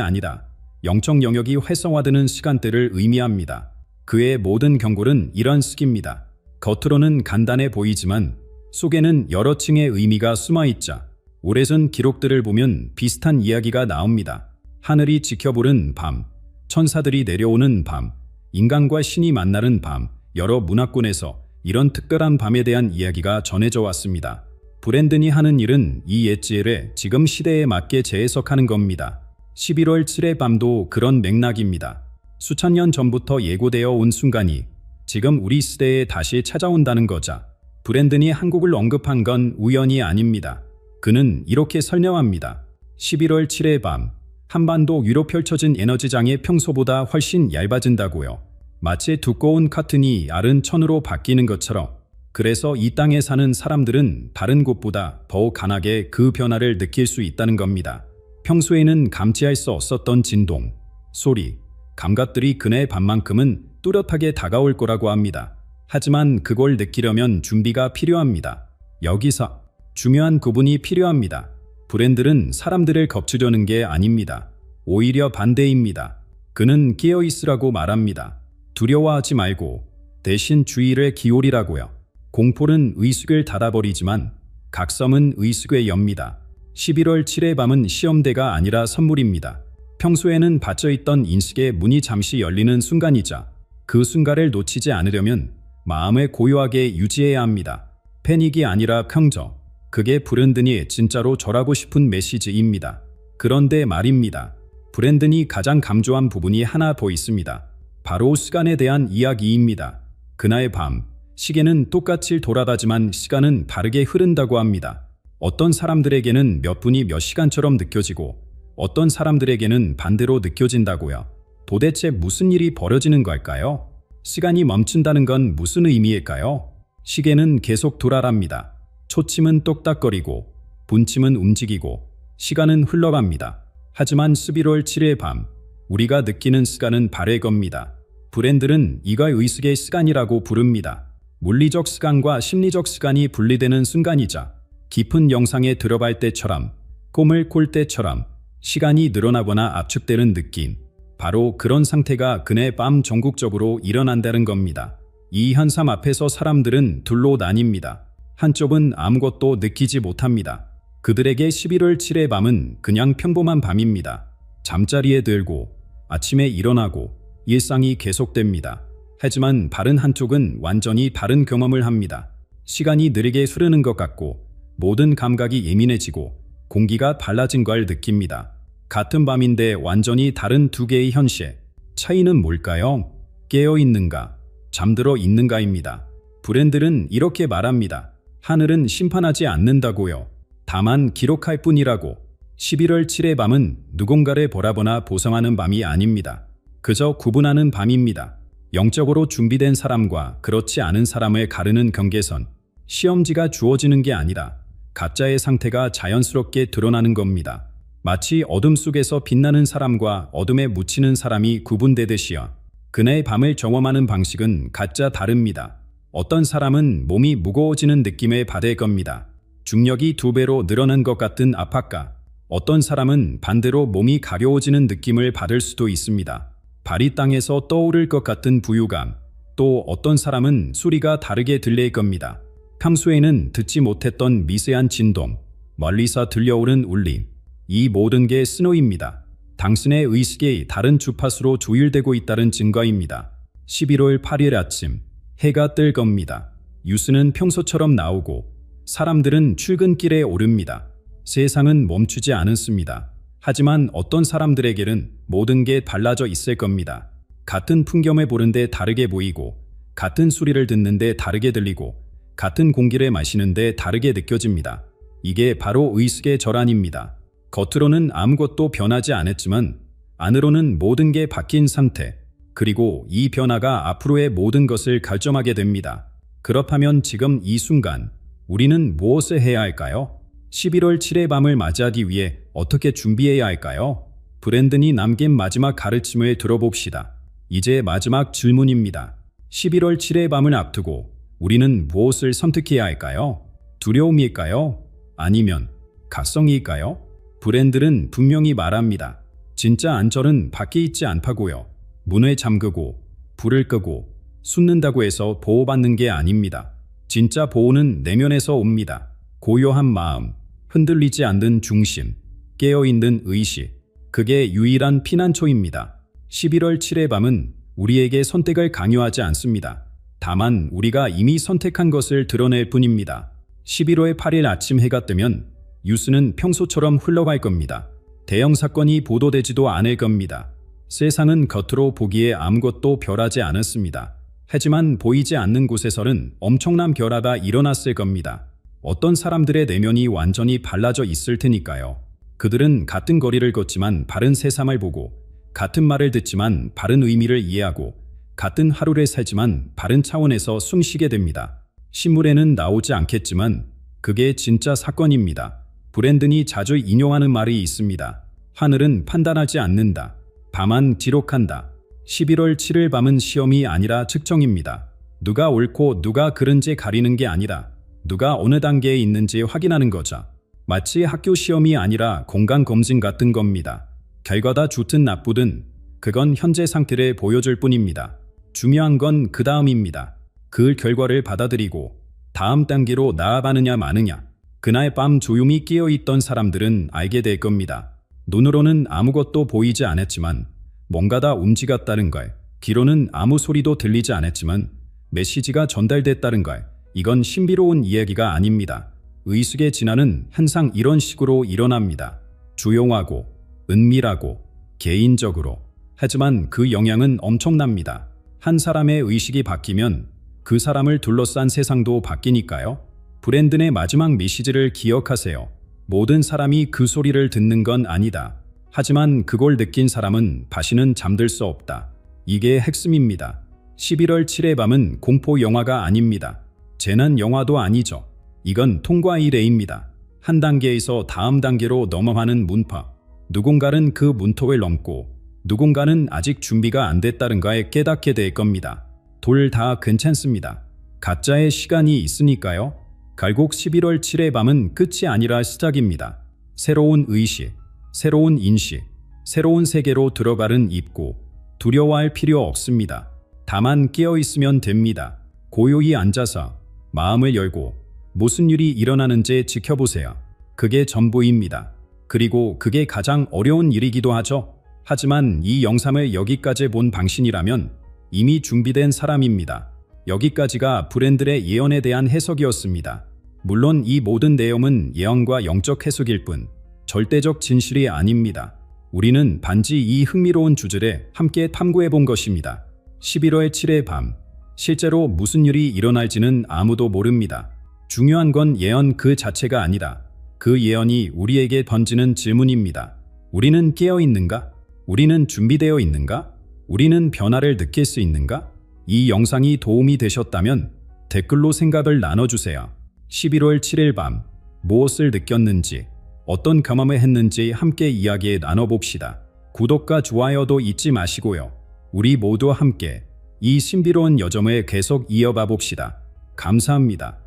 아니라 영적 영역이 활성화되는 시간대를 의미합니다. 그의 모든 경골은 이런 식입니다. 겉으로는 간단해 보이지만 속에는 여러 층의 의미가 숨어있자. 오래전 기록들을 보면 비슷한 이야기가 나옵니다. 하늘이 지켜보는 밤, 천사들이 내려오는 밤, 인간과 신이 만나는 밤, 여러 문화권에서 이런 특별한 밤에 대한 이야기가 전해져 왔습니다. 브랜든이 하는 일은 이 옛지엘에 지금 시대에 맞게 재해석하는 겁니다. 11월 7의 밤도 그런 맥락입니다. 수천 년 전부터 예고되어 온 순간이 지금 우리 시대에 다시 찾아온다는 거자. 브랜든이 한국을 언급한 건 우연이 아닙니다. 그는 이렇게 설명합니다. 11월 7의 밤, 한반도 위로 펼쳐진 에너지장이 평소보다 훨씬 얇아진다고요. 마치 두꺼운 커튼이 아른 천으로 바뀌는 것처럼. 그래서 이 땅에 사는 사람들은 다른 곳보다 더욱 강하게 그 변화를 느낄 수 있다는 겁니다. 평소에는 감지할 수 없었던 진동, 소리, 감각들이 그네 밤만큼은 뚜렷하게 다가올 거라고 합니다. 하지만 그걸 느끼려면 준비가 필요합니다. 여기서 중요한 구분이 필요합니다. 브랜든은 사람들을 겁주려는 게 아닙니다. 오히려 반대입니다. 그는 깨어있으라고 말합니다. 두려워하지 말고 대신 주의를 기울이라고요. 공포는 의식을 닫아버리지만 각성은 의식을 엽니다. 11월 7의 밤은 시험대가 아니라 선물입니다. 평소에는 닫혀있던 인식의 문이 잠시 열리는 순간이자 그 순간을 놓치지 않으려면 마음을 고요하게 유지해야 합니다. 패닉이 아니라 평정. 그게 브랜든이 진짜로 전하고 싶은 메시지입니다. 그런데 말입니다. 브랜든이 가장 강조한 부분이 하나 더 있습니다. 바로 시간에 대한 이야기입니다. 그날 밤, 시계는 똑같이 돌아가지만 시간은 다르게 흐른다고 합니다. 어떤 사람들에게는 몇 분이 몇 시간처럼 느껴지고 어떤 사람들에게는 반대로 느껴진다고요. 도대체 무슨 일이 벌어지는 걸까요? 시간이 멈춘다는 건 무슨 의미일까요? 시계는 계속 돌아갑니다. 초침은 똑딱거리고 분침은 움직이고 시간은 흘러갑니다. 하지만 11월 7일 밤, 우리가 느끼는 시간은 바래 겁니다. 브랜든은 이걸 의식의 시간이라고 부릅니다. 물리적 시간과 심리적 시간이 분리되는 순간이자 깊은 영상에 들어갈 때처럼, 꿈을 꿀 때처럼 시간이 늘어나거나 압축되는 느낌. 바로 그런 상태가 그날 밤 전국적으로 일어난다는 겁니다. 이 현상 앞에서 사람들은 둘로 나뉩니다. 한쪽은 아무것도 느끼지 못합니다. 그들에게 11월 7의 밤은 그냥 평범한 밤입니다. 잠자리에 들고 아침에 일어나고 일상이 계속됩니다. 하지만 다른 한쪽은 완전히 다른 경험을 합니다. 시간이 느리게 흐르는 것 같고 모든 감각이 예민해지고 공기가 달라진 걸 느낍니다. 같은 밤인데 완전히 다른 두 개의 현실. 차이는 뭘까요? 깨어있는가, 잠들어 있는가입니다. 브랜든은 이렇게 말합니다. 하늘은 심판하지 않는다고요. 다만 기록할 뿐이라고. 11월 7의 밤은 누군가를 바라보나 보상하는 밤이 아닙니다. 그저 구분하는 밤입니다. 영적으로 준비된 사람과 그렇지 않은 사람을 가르는 경계선. 시험지가 주어지는 게 아니라 가짜의 상태가 자연스럽게 드러나는 겁니다. 마치 어둠 속에서 빛나는 사람과 어둠에 묻히는 사람이 구분되듯이요. 그날 밤을 경험하는 방식은 각자 다릅니다. 어떤 사람은 몸이 무거워지는 느낌을 받을 겁니다. 중력이 2배로 늘어난 것 같은 압박감. 어떤 사람은 반대로 몸이 가벼워지는 느낌을 받을 수도 있습니다. 발이 땅에서 떠오를 것 같은 부유감. 또 어떤 사람은 소리가 다르게 들릴 겁니다. 평소에는 듣지 못했던 미세한 진동, 멀리서 들려오는 울림. 이 모든 게 신호입니다. 당신의 의식이 다른 주파수로 조율되고 있다는 증거입니다. 11월 8일 아침, 해가 뜰 겁니다. 뉴스는 평소처럼 나오고 사람들은 출근길에 오릅니다. 세상은 멈추지 않습니다. 하지만 어떤 사람들에게는 모든 게 달라져 있을 겁니다. 같은 풍경을 보는데 다르게 보이고, 같은 소리를 듣는데 다르게 들리고, 같은 공기를 마시는데 다르게 느껴집니다. 이게 바로 의식의 전환입니다. 겉으로는 아무것도 변하지 않았지만 안으로는 모든 게 바뀐 상태. 그리고 이 변화가 앞으로의 모든 것을 결정하게 됩니다. 그렇다면 지금 이 순간 우리는 무엇을 해야 할까요? 11월 7의 밤을 맞이하기 위해 어떻게 준비해야 할까요? 브랜든이 남긴 마지막 가르침을 들어봅시다. 이제 마지막 질문입니다. 11월 7의 밤을 앞두고 우리는 무엇을 선택해야 할까요? 두려움일까요? 아니면 각성일까요? 브랜든은 분명히 말합니다. 진짜 안전은 밖에 있지 않다고요. 문을 잠그고 불을 끄고 숨는다고 해서 보호받는 게 아닙니다. 진짜 보호는 내면에서 옵니다. 고요한 마음, 흔들리지 않는 중심, 깨어있는 의식. 그게 유일한 피난처입니다. 11월 7의 밤은 우리에게 선택을 강요하지 않습니다. 다만 우리가 이미 선택한 것을 드러낼 뿐입니다. 11월 8일 아침 해가 뜨면 뉴스는 평소처럼 흘러갈 겁니다. 대형 사건이 보도되지도 않을 겁니다. 세상은 겉으로 보기에 아무것도 변하지 않았습니다. 하지만 보이지 않는 곳에서는 엄청난 변화가 일어났을 겁니다. 어떤 사람들의 내면이 완전히 달라져 있을 테니까요. 그들은 같은 거리를 걷지만 바른 세상을 보고, 같은 말을 듣지만 바른 의미를 이해하고, 같은 하루를 살지만 바른 차원에서 숨쉬게 됩니다. 신문에는 나오지 않겠지만 그게 진짜 사건입니다. 브랜든이 자주 인용하는 말이 있습니다. 하늘은 판단하지 않는다. 밤만 기록한다. 11월 7일 밤은 시험이 아니라 측정입니다. 누가 옳고 누가 그른지 가리는 게 아니라 누가 어느 단계에 있는지 확인하는 거죠. 마치 학교 시험이 아니라 건강검진 같은 겁니다. 결과가 좋든 나쁘든 그건 현재 상태를 보여줄 뿐입니다. 중요한 건 그 다음입니다. 그 결과를 받아들이고 다음 단계로 나아가느냐 마느냐. 그날 밤 조용히 깨어있던 사람들은 알게 될 겁니다. 눈으로는 아무것도 보이지 않았지만 뭔가가 움직였다는 걸, 귀로는 아무 소리도 들리지 않았지만 메시지가 전달됐다는 걸, 이건 신비로운 이야기가 아닙니다. 의식의 진화는 항상 이런 식으로 일어납니다. 조용하고 은밀하고 개인적으로. 하지만 그 영향은 엄청납니다. 한 사람의 의식이 바뀌면 그 사람을 둘러싼 세상도 바뀌니까요. 브랜든의 마지막 메시지를 기억하세요. 모든 사람이 그 소리를 듣는 건 아니다. 하지만 그걸 느낀 사람은 다시는 잠들 수 없다. 이게 핵심입니다. 11월 7일 밤은 공포 영화가 아닙니다. 재난 영화도 아니죠. 이건 통과의 례입니다. 한 단계에서 다음 단계로 넘어가는 문파. 누군가는 그 문턱을 넘고 누군가는 아직 준비가 안 됐다는 걸 깨닫게 될 겁니다. 둘 다 괜찮습니다. 각자의 시간이 있으니까요. 결국 11월 7일 밤은 끝이 아니라 시작입니다. 새로운 의식, 새로운 인식, 새로운 세계로 들어가는 입구. 두려워할 필요 없습니다. 다만 깨어있으면 됩니다. 고요히 앉아서 마음을 열고 무슨 일이 일어나는지 지켜보세요. 그게 전부입니다. 그리고 그게 가장 어려운 일이기도 하죠. 하지만 이 영상을 여기까지 본 당신이라면 이미 준비된 사람입니다. 여기까지가 브랜든의 예언에 대한 해석이었습니다. 물론 이 모든 내용은 예언과 영적 해석일 뿐 절대적 진실이 아닙니다. 우리는 단지 이 흥미로운 주제를 함께 탐구해 본 것입니다. 11월 7일 밤, 실제로 무슨 일이 일어날지는 아무도 모릅니다. 중요한 건 예언 그 자체가 아니라 그 예언이 우리에게 던지는 질문입니다. 우리는 깨어 있는가? 우리는 준비되어 있는가? 우리는 변화를 느낄 수 있는가? 이 영상이 도움이 되셨다면 댓글로 생각을 나눠주세요. 11월 7일 밤, 무엇을 느꼈는지, 어떤 경험을 했는지 함께 이야기 나눠봅시다. 구독과 좋아요도 잊지 마시고요. 우리 모두 함께 이 신비로운 여정을 계속 이어가 봅시다. 감사합니다.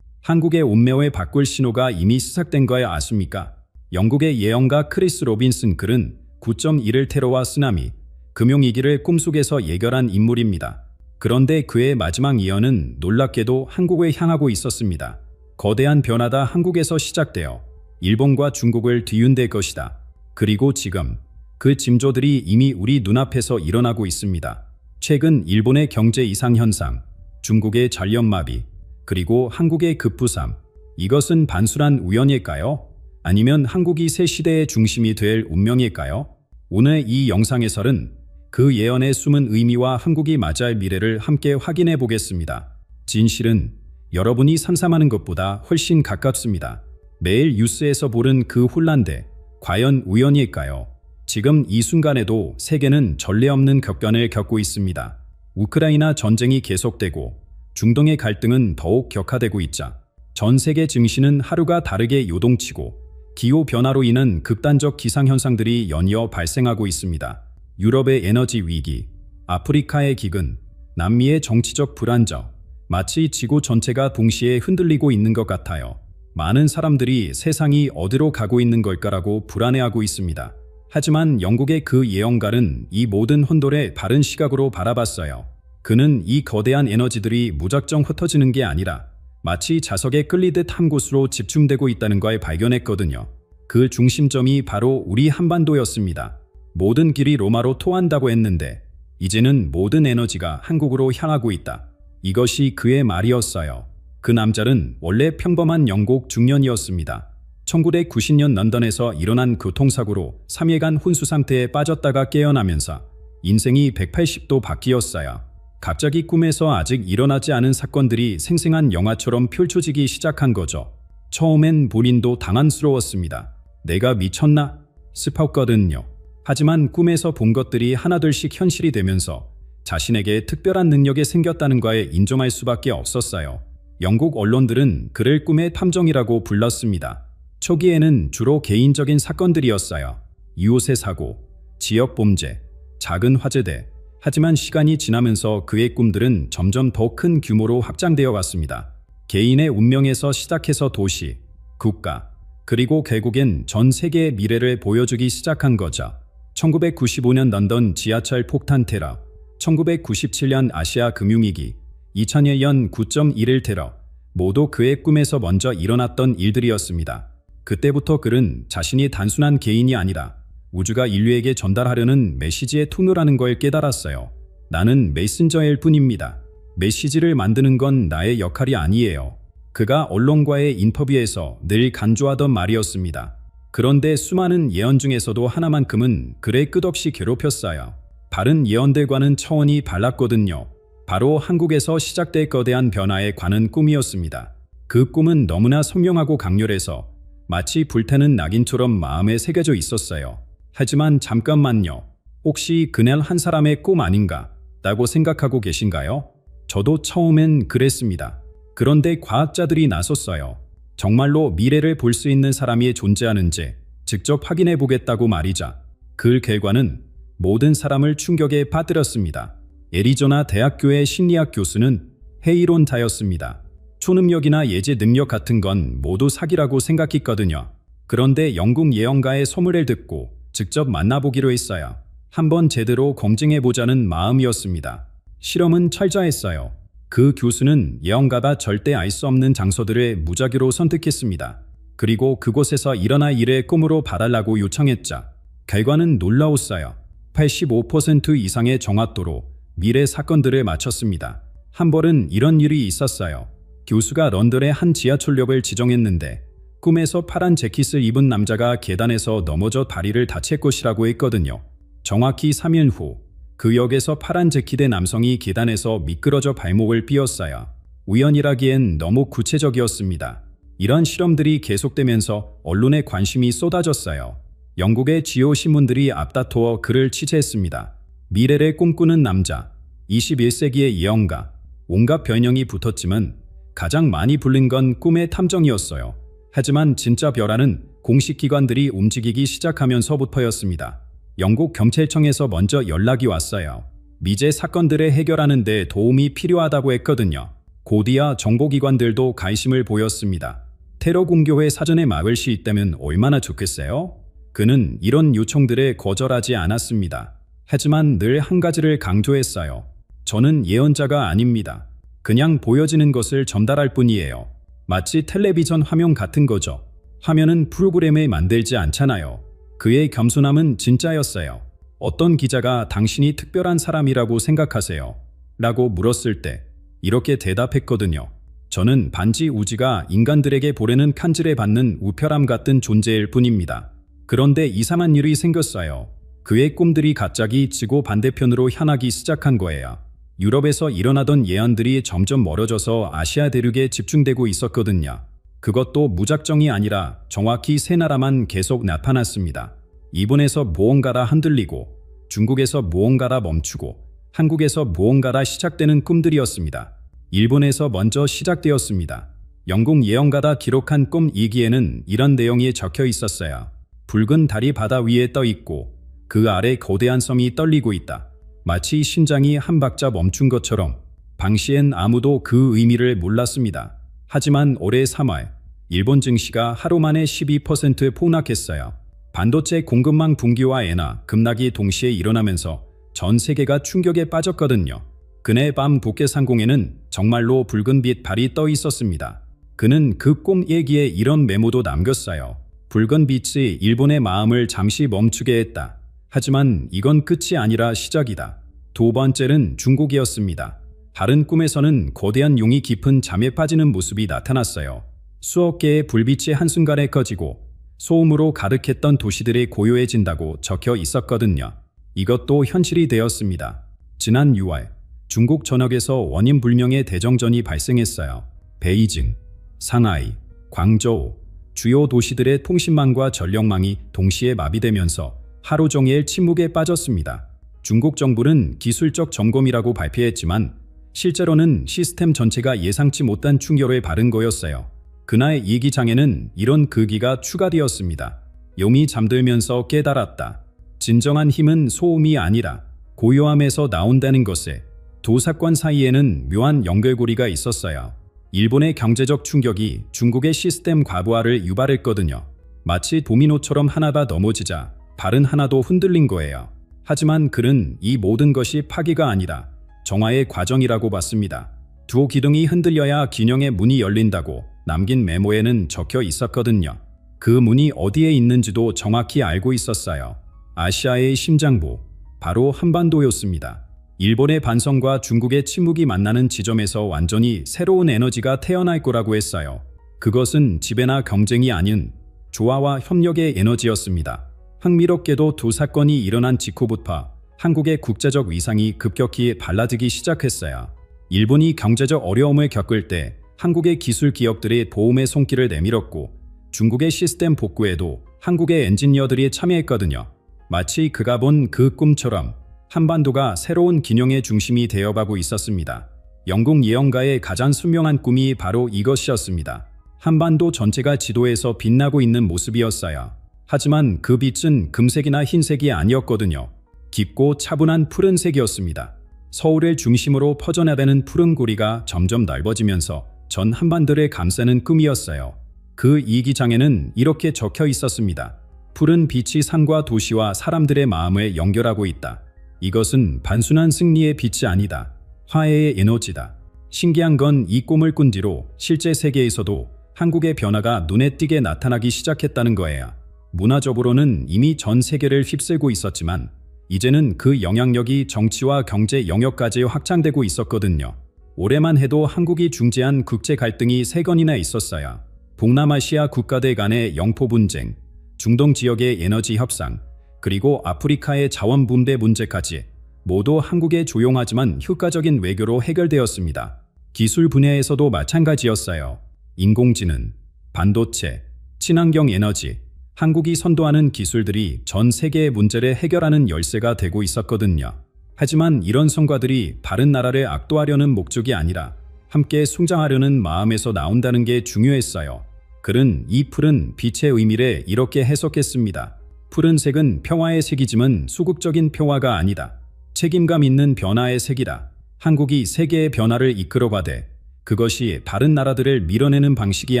한국의 운명을 바꿀 신호가 이미 시작된 걸 아십니까? 영국의 예언가 크리스 로빈슨 글은 9.1을 테러와 쓰나미, 금융위기를 꿈속에서 예견한 인물입니다. 그런데 그의 마지막 예언은 놀랍게도 한국을 향하고 있었습니다. 거대한 변화가 한국에서 시작되어 일본과 중국을 뒤흔들 것이다. 그리고 지금 그 징조들이 이미 우리 눈앞에서 일어나고 있습니다. 최근 일본의 경제 이상 현상, 중국의 전력마비, 그리고 한국의 급부상. 이것은 단순한 우연일까요? 아니면 한국이 새 시대의 중심이 될 운명일까요? 오늘 이 영상에서는 그 예언의 숨은 의미와 한국이 맞이할 미래를 함께 확인해 보겠습니다. 진실은 여러분이 상상하는 것보다 훨씬 가깝습니다. 매일 뉴스에서 보는 그 혼란대, 과연 우연일까요? 지금 이 순간에도 세계는 전례 없는 격변을 겪고 있습니다. 우크라이나 전쟁이 계속되고 중동의 갈등은 더욱 격화되고 있자 전 세계 증시는 하루가 다르게 요동치고 기후변화로 인한 극단적 기상현상들이 연이어 발생하고 있습니다. 유럽의 에너지 위기, 아프리카의 기근, 남미의 정치적 불안정, 마치 지구 전체가 동시에 흔들리고 있는 것 같아요. 많은 사람들이 세상이 어디로 가고 있는 걸까라고 불안해하고 있습니다. 하지만 영국의 그 예언가는 이 모든 혼돈을 바른 시각으로 바라봤어요. 그는 이 거대한 에너지들이 무작정 흩어지는 게 아니라 마치 자석에 끌리듯 한 곳으로 집중되고 있다는 걸 발견했거든요. 그 중심점이 바로 우리 한반도였습니다. 모든 길이 로마로 토한다고 했는데 이제는 모든 에너지가 한국으로 향하고 있다. 이것이 그의 말이었어요. 그 남자는 원래 평범한 영국 중년이었습니다. 1990년 런던에서 일어난 교통사고로 3일간 혼수 상태에 빠졌다가 깨어나면서 인생이 180도 바뀌었어요. 갑자기 꿈에서 아직 일어나지 않은 사건들이 생생한 영화처럼 펼쳐지기 시작한 거죠. 처음엔 본인도 당황스러웠습니다. 내가 미쳤나 싶었거든요. 하지만 꿈에서 본 것들이 하나둘씩 현실이 되면서 자신에게 특별한 능력이 생겼다는 거에 인정할 수밖에 없었어요. 영국 언론들은 그를 꿈의 탐정이라고 불렀습니다. 초기에는 주로 개인적인 사건들이었어요. 이웃의 사고, 지역 범죄, 작은 화재들. 하지만 시간이 지나면서 그의 꿈들은 점점 더 큰 규모로 확장되어 갔습니다. 개인의 운명에서 시작해서 도시, 국가, 그리고 결국엔 전 세계의 미래를 보여주기 시작한 거죠. 1995년 런던 지하철 폭탄 테러, 1997년 아시아 금융위기, 2001년 9.11 테러, 모두 그의 꿈에서 먼저 일어났던 일들이었습니다. 그때부터 그는 자신이 단순한 개인이 아니라 우주가 인류에게 전달하려는 메시지의 통로라는 걸 깨달았어요. 나는 메신저일 뿐입니다. 메시지를 만드는 건 나의 역할이 아니에요. 그가 언론과의 인터뷰에서 늘 강조하던 말이었습니다. 그런데 수많은 예언 중에서도 하나만큼은 그를 끝없이 괴롭혔어요. 다른 예언들과는 차원이 달랐거든요. 바로 한국에서 시작될 거대한 변화에 관한 꿈이었습니다. 그 꿈은 너무나 선명하고 강렬해서 마치 불타는 낙인처럼 마음에 새겨져 있었어요. 하지만 잠깐만요. 혹시 그날 한 사람의 꿈 아닌가? 라고 생각하고 계신가요? 저도 처음엔 그랬습니다. 그런데 과학자들이 나섰어요. 정말로 미래를 볼 수 있는 사람이 존재하는지 직접 확인해 보겠다고 말이자 그 결과는 모든 사람을 충격에 빠뜨렸습니다. 애리조나 대학교의 심리학 교수는 해이론자였습니다. 초능력이나 예지 능력 같은 건 모두 사기라고 생각했거든요. 그런데 영국 예언가의 소문을 듣고 직접 만나보기로 했어요. 한번 제대로 검증해보자는 마음이었습니다. 실험은 철저했어요. 그 교수는 예언가가 절대 알 수 없는 장소들을 무작위로 선택했습니다. 그리고 그곳에서 일어날 일을 꿈으로 봐달라고 요청했자 결과는 놀라웠어요. 85% 이상의 정확도로 미래 사건들을 맞췄습니다. 한 번은 이런 일이 있었어요. 교수가 런던의 한 지하철역을 지정했는데 꿈에서 파란 재킷을 입은 남자가 계단에서 넘어져 다리를 다칠 것이라고 했거든요. 정확히 3일 후 그 역에서 파란 재킷의 남성이 계단에서 미끄러져 발목을 삐었어요. 우연이라기엔 너무 구체적이었습니다. 이런 실험들이 계속되면서 언론에 관심이 쏟아졌어요. 영국의 주요 신문들이 앞다투어 그를 취재했습니다. 미래를 꿈꾸는 남자, 21세기의 예언가, 온갖 별명이 붙었지만 가장 많이 불린 건 꿈의 탐정이었어요. 하지만 진짜 변화는 공식 기관들이 움직이기 시작하면서부터였습니다. 영국 경찰청에서 먼저 연락이 왔어요. 미제 사건들을 해결하는 데 도움이 필요하다고 했거든요. 곧이어 정보기관들도 관심을 보였습니다. 테러 공격에 사전에 막을 수 있다면 얼마나 좋겠어요? 그는 이런 요청들에 거절하지 않았습니다. 하지만 늘 한 가지를 강조했어요. 저는 예언자가 아닙니다. 그냥 보여지는 것을 전달할 뿐이에요. 마치 텔레비전 화면 같은 거죠. 화면은 프로그램을 만들지 않잖아요. 그의 겸손함은 진짜였어요. 어떤 기자가 당신이 특별한 사람이라고 생각하세요? 라고 물었을 때 이렇게 대답했거든요. 저는 반지 우주가 인간들에게 보내는 간지를 받는 우편함 같은 존재일 뿐입니다. 그런데 이상한 일이 생겼어요. 그의 꿈들이 갑자기 지구 반대편으로 향하기 시작한 거예요. 유럽에서 일어나던 예언들이 점점 멀어져서 아시아 대륙에 집중되고 있었거든요. 그것도 무작정이 아니라 정확히 세 나라만 계속 나타났습니다. 일본에서 무언가라 흔들리고, 중국에서 무언가라 멈추고, 한국에서 무언가라 시작되는 꿈들이었습니다. 일본에서 먼저 시작되었습니다. 영국 예언가가 기록한 꿈 일기에는 이런 내용이 적혀 있었어요. 붉은 달이 바다 위에 떠 있고 그 아래 거대한 섬이 떨리고 있다. 마치 심장이 한 박자 멈춘 것처럼. 당시엔 아무도 그 의미를 몰랐습니다. 하지만 올해 3월 일본 증시가 하루 만에 12% 폭락했어요. 반도체 공급망 붕괴와 엔화 급락이 동시에 일어나면서 전 세계가 충격에 빠졌거든요. 그날 밤 북해상공에는 정말로 붉은 빛발이 떠 있었습니다. 그는 그 꿈 얘기에 이런 메모도 남겼어요. 붉은 빛이 일본의 마음을 잠시 멈추게 했다. 하지만 이건 끝이 아니라 시작이다. 두 번째는 중국이었습니다. 다른 꿈에서는 거대한 용이 깊은 잠에 빠지는 모습이 나타났어요. 수억 개의 불빛이 한순간에 꺼지고 소음으로 가득했던 도시들이 고요해진다고 적혀 있었거든요. 이것도 현실이 되었습니다. 지난 6월 중국 전역에서 원인 불명의 대정전이 발생했어요. 베이징, 상하이, 광저우 주요 도시들의 통신망과 전력망이 동시에 마비되면서 하루 종일 침묵에 빠졌습니다. 중국 정부는 기술적 점검이라고 발표했지만 실제로는 시스템 전체가 예상치 못한 충격을 받은 거였어요. 그날 이기장에는 이런 글귀가 추가되었습니다. 용이 잠들면서 깨달았다. 진정한 힘은 소음이 아니라 고요함에서 나온다는 것에 두 사건 사이에는 묘한 연결고리가 있었어요. 일본의 경제적 충격이 중국의 시스템 과부하를 유발했거든요. 마치 도미노처럼 하나가 넘어지자 발은 하나도 흔들린 거예요. 하지만 그는 이 모든 것이 파괴가 아니라 정화의 과정이라고 봤습니다. 두 기둥이 흔들려야 균형의 문이 열린다고 남긴 메모에는 적혀 있었거든요. 그 문이 어디에 있는지도 정확히 알고 있었어요. 아시아의 심장부, 바로 한반도였습니다. 일본의 반성과 중국의 침묵이 만나는 지점에서 완전히 새로운 에너지가 태어날 거라고 했어요. 그것은 지배나 경쟁이 아닌 조화와 협력의 에너지였습니다. 흥미롭게도 두 사건이 일어난 직후부터 한국의 국제적 위상이 급격히 달라지기 시작했어요. 일본이 경제적 어려움을 겪을 때 한국의 기술 기업들이 도움의 손길을 내밀었고 중국의 시스템 복구에도 한국의 엔지니어들이 참여했거든요. 마치 그가 본 그 꿈처럼 한반도가 새로운 균형의 중심이 되어가고 있었습니다. 영국 예언가의 가장 선명한 꿈이 바로 이것이었습니다. 한반도 전체가 지도에서 빛나고 있는 모습이었어요. 하지만 그 빛은 금색이나 흰색이 아니었거든요. 깊고 차분한 푸른색이었습니다. 서울을 중심으로 퍼져나가는 푸른 고리가 점점 넓어지면서 전 한반도를 감싸는 꿈이었어요. 그 이기장에는 이렇게 적혀 있었습니다. 푸른 빛이 산과 도시와 사람들의 마음을 연결하고 있다. 이것은 단순한 승리의 빛이 아니다. 화해의 에너지다. 신기한 건 이 꿈을 꾼 뒤로 실제 세계에서도 한국의 변화가 눈에 띄게 나타나기 시작했다는 거예요. 문화적으로는 이미 전 세계를 휩쓸고 있었지만 이제는 그 영향력이 정치와 경제 영역까지 확장되고 있었거든요. 올해만 해도 한국이 중재한 국제 갈등이 3건이나 있었어요. 동남아시아 국가들 간의 영포 분쟁, 중동 지역의 에너지 협상, 그리고 아프리카의 자원 분배 문제까지 모두 한국의 조용하지만 효과적인 외교로 해결되었습니다. 기술 분야에서도 마찬가지였어요. 인공지능, 반도체, 친환경 에너지, 한국이 선도하는 기술들이 전 세계의 문제를 해결하는 열쇠가 되고 있었거든요. 하지만 이런 성과들이 다른 나라를 압도하려는 목적이 아니라 함께 성장하려는 마음에서 나온다는 게 중요했어요. 그는 이 푸른 빛의 의미를 이렇게 해석했습니다. 푸른색은 평화의 색이지만 소극적인 평화가 아니다. 책임감 있는 변화의 색이다. 한국이 세계의 변화를 이끌어가되 그것이 다른 나라들을 밀어내는 방식이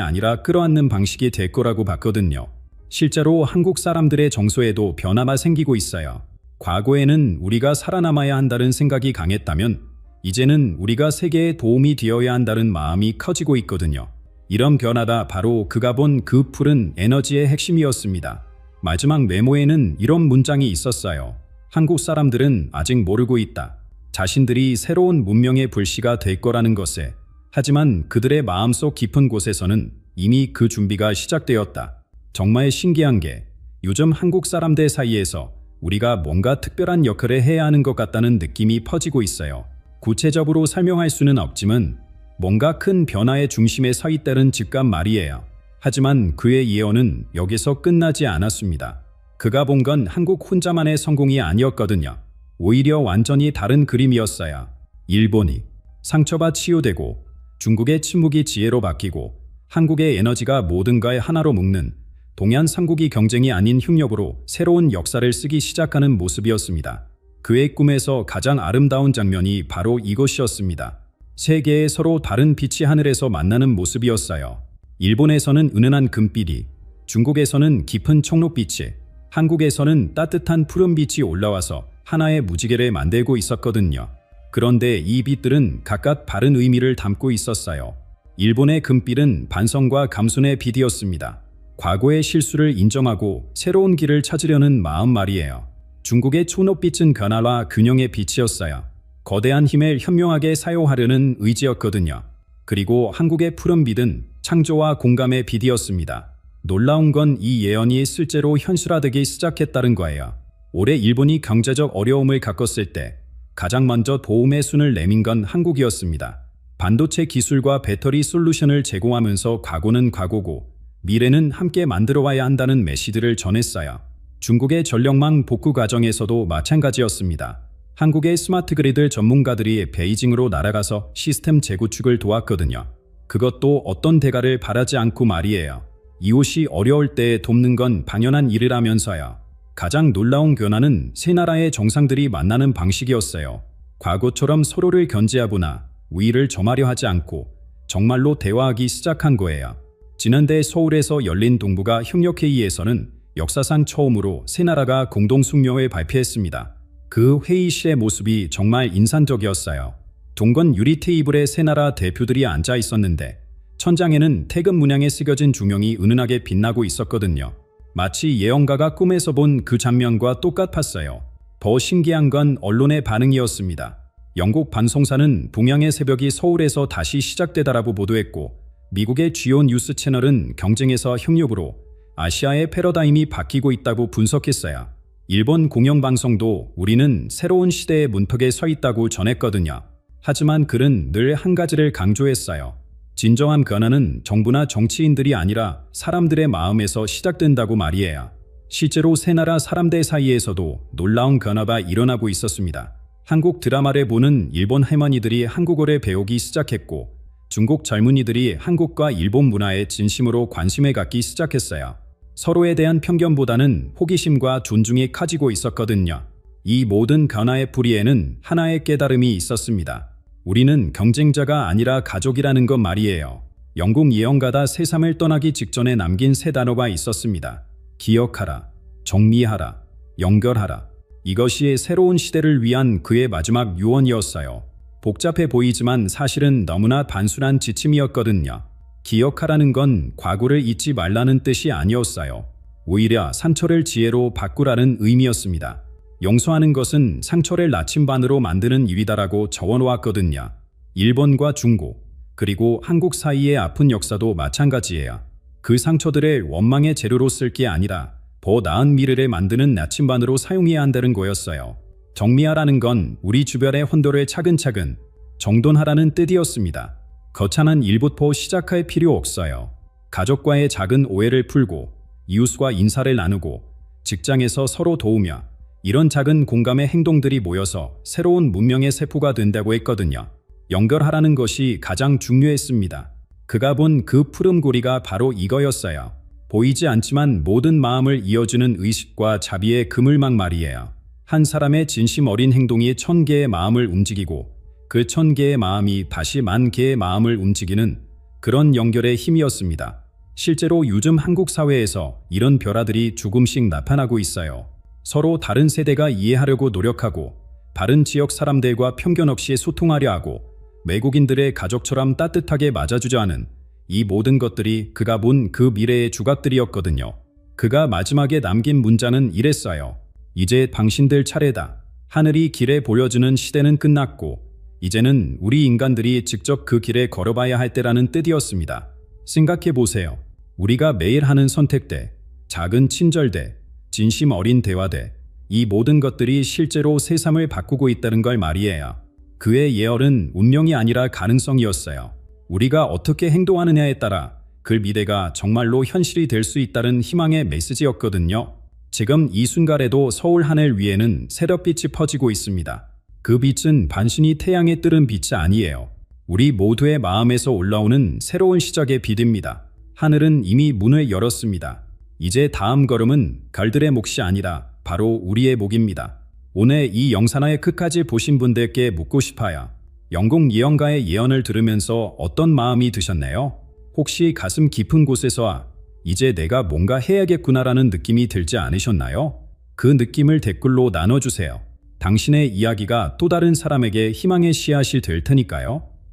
아니라 끌어안는 방식이 될 거라고 봤거든요. 실제로 한국 사람들의 정서에도 변화가 생기고 있어요. 과거에는 우리가 살아남아야 한다는 생각이 강했다면 이제는 우리가 세계에 도움이 되어야 한다는 마음이 커지고 있거든요. 이런 변화가 바로 그가 본 그 푸른 에너지의 핵심이었습니다. 마지막 메모에는 이런 문장이 있었어요. 한국 사람들은 아직 모르고 있다. 자신들이 새로운 문명의 불씨가 될 거라는 것에. 하지만 그들의 마음속 깊은 곳에서는 이미 그 준비가 시작되었다. 정말 신기한 게 요즘 한국 사람들 사이에서 우리가 뭔가 특별한 역할을 해야 하는 것 같다는 느낌이 퍼지고 있어요. 구체적으로 설명할 수는 없지만 뭔가 큰 변화의 중심에 서 있다는 직감 말이에요. 하지만 그의 예언은 여기서 끝나지 않았습니다. 그가 본 건 한국 혼자만의 성공이 아니었거든요. 오히려 완전히 다른 그림이었어요. 일본이 상처가 치유되고 중국의 침묵이 지혜로 바뀌고 한국의 에너지가 모든 걸 하나로 묶는 동양 삼국이 경쟁이 아닌 협력으로 새로운 역사를 쓰기 시작하는 모습이었습니다. 그의 꿈에서 가장 아름다운 장면이 바로 이것이었습니다. 세계의 서로 다른 빛이 하늘에서 만나는 모습이었어요. 일본에서는 은은한 금빛이, 중국에서는 깊은 청록빛이, 한국에서는 따뜻한 푸른빛이 올라와서 하나의 무지개를 만들고 있었거든요. 그런데 이 빛들은 각각 다른 의미를 담고 있었어요. 일본의 금빛은 반성과 감순의 빛이었습니다. 과거의 실수를 인정하고 새로운 길을 찾으려는 마음 말이에요. 중국의 초록빛은 변화와 균형의 빛이었어요. 거대한 힘을 현명하게 사용하려는 의지였거든요. 그리고 한국의 푸른 빛은 창조와 공감의 빛이었습니다. 놀라운 건 이 예언이 실제로 현실화되기 시작했다는 거예요. 올해 일본이 경제적 어려움을 겪었을 때 가장 먼저 도움의 손을 내민 건 한국이었습니다. 반도체 기술과 배터리 솔루션을 제공하면서 과거는 과거고 미래는 함께 만들어와야 한다는 메시지를 전했어요. 중국의 전력망 복구 과정에서도 마찬가지였습니다. 한국의 스마트 그리드 전문가들이 베이징으로 날아가서 시스템 재구축을 도왔거든요. 그것도 어떤 대가를 바라지 않고 말이에요. 이웃이 어려울 때 돕는 건 당연한 일이라면서요. 가장 놀라운 변화는 세 나라의 정상들이 만나는 방식이었어요. 과거처럼 서로를 견제하거나 위를 점하려 하지 않고 정말로 대화하기 시작한 거예요. 지난해 서울에서 열린 동북아 협력회의에서는 역사상 처음으로 세 나라가 공동 성명을 발표했습니다. 그 회의실의 모습이 정말 인상적이었어요. 동건 유리 테이블에 세 나라 대표들이 앉아 있었는데 천장에는 태극 문양에 새겨진 조명이 은은하게 빛나고 있었거든요. 마치 예언가가 꿈에서 본 그 장면과 똑같았어요. 더 신기한 건 언론의 반응이었습니다. 영국 방송사는 동양의 새벽이 서울에서 다시 시작되다라고 보도했고 미국의 주요 뉴스 채널은 경쟁에서 협력으로 아시아의 패러다임이 바뀌고 있다고 분석했어요. 일본 공영방송도 우리는 새로운 시대의 문턱에 서 있다고 전했거든요. 하지만 그는 늘 한 가지를 강조했어요. 진정한 변화는 정부나 정치인들이 아니라 사람들의 마음에서 시작된다고 말이에요. 실제로 세 나라 사람들 사이에서도 놀라운 변화가 일어나고 있었습니다. 한국 드라마를 보는 일본 할머니들이 한국어를 배우기 시작했고 중국 젊은이들이 한국과 일본 문화에 진심으로 관심을 갖기 시작했어요. 서로에 대한 편견보다는 호기심과 존중이 커지고 있었거든요. 이 모든 변화의 뿌리에는 하나의 깨달음이 있었습니다. 우리는 경쟁자가 아니라 가족이라는 것 말이에요. 영국 예언가다 세상을 떠나기 직전에 남긴 세 단어가 있었습니다. 기억하라, 정리하라, 연결하라. 이것이 새로운 시대를 위한 그의 마지막 유언이었어요. 복잡해 보이지만 사실은 너무나 단순한 지침이었거든요. 기억하라는 건 과거를 잊지 말라는 뜻이 아니었어요. 오히려 상처를 지혜로 바꾸라는 의미였습니다. 용서하는 것은 상처를 나침반으로 만드는 일이다라고 적어놓았거든요. 일본과 중국, 그리고 한국 사이의 아픈 역사도 마찬가지예요. 그 상처들을 원망의 재료로 쓸 게 아니라 더 나은 미래를 만드는 나침반으로 사용해야 한다는 거였어요. 정리하라는 건 우리 주변의 혼돈을 차근차근 정돈하라는 뜻이었습니다. 거창한 일부터 시작할 필요 없어요. 가족과의 작은 오해를 풀고 이웃과 인사를 나누고 직장에서 서로 도우며 이런 작은 공감의 행동들이 모여서 새로운 문명의 세포가 된다고 했거든요. 연결하라는 것이 가장 중요했습니다. 그가 본 그 푸른 고리가 바로 이거였어요. 보이지 않지만 모든 마음을 이어주는 의식과 자비의 그물망 말이에요. 한 사람의 진심 어린 행동이 1000개의 마음을 움직이고 그 1000개의 마음이 다시 10,000개의 마음을 움직이는 그런 연결의 힘이었습니다. 실제로 요즘 한국 사회에서 이런 변화들이 조금씩 나타나고 있어요. 서로 다른 세대가 이해하려고 노력하고 다른 지역 사람들과 편견 없이 소통하려 하고 외국인들의 가족처럼 따뜻하게 맞아주자 하는 이 모든 것들이 그가 본 그 미래의 주각들이었거든요. 그가 마지막에 남긴 문장은 이랬어요. 이제 당신들 차례다. 하늘이 길에 보여주는 시대는 끝났고 이제는 우리 인간들이 직접 그 길에 걸어봐야 할 때라는 뜻이었습니다. 생각해 보세요. 우리가 매일 하는 선택들, 작은 친절들, 진심 어린 대화들, 이 모든 것들이 실제로 세상을 바꾸고 있다는 걸 말이에요. 그의 예언은 운명이 아니라 가능성이었어요. 우리가 어떻게 행동하느냐에 따라 그 미래가 정말로 현실이 될 수 있다는 희망의 메시지였거든요. 지금 이 순간에도 서울 하늘 위에는 새벽빛이 퍼지고 있습니다. 그 빛은 단순히 태양에 뜨는 빛이 아니에요. 우리 모두의 마음에서 올라오는 새로운 시작의 빛입니다. 하늘은 이미 문을 열었습니다. 이제 다음 걸음은 별들의 몫이 아니라 바로 우리의 몫입니다. 오늘 이 영상을 끝까지 보신 분들께 묻고 싶어요. 영국 예언가의 예언을 들으면서 어떤 마음이 드셨나요? 혹시 가슴 깊은 곳에서 이제 내가 뭔가 해야겠구나라는 느낌이 들지 않으셨나요? 그 느낌을 댓글로 나눠주세요. 당신의 이야기가 또 다른 사람에게 희망의 씨앗이 될 테니까요.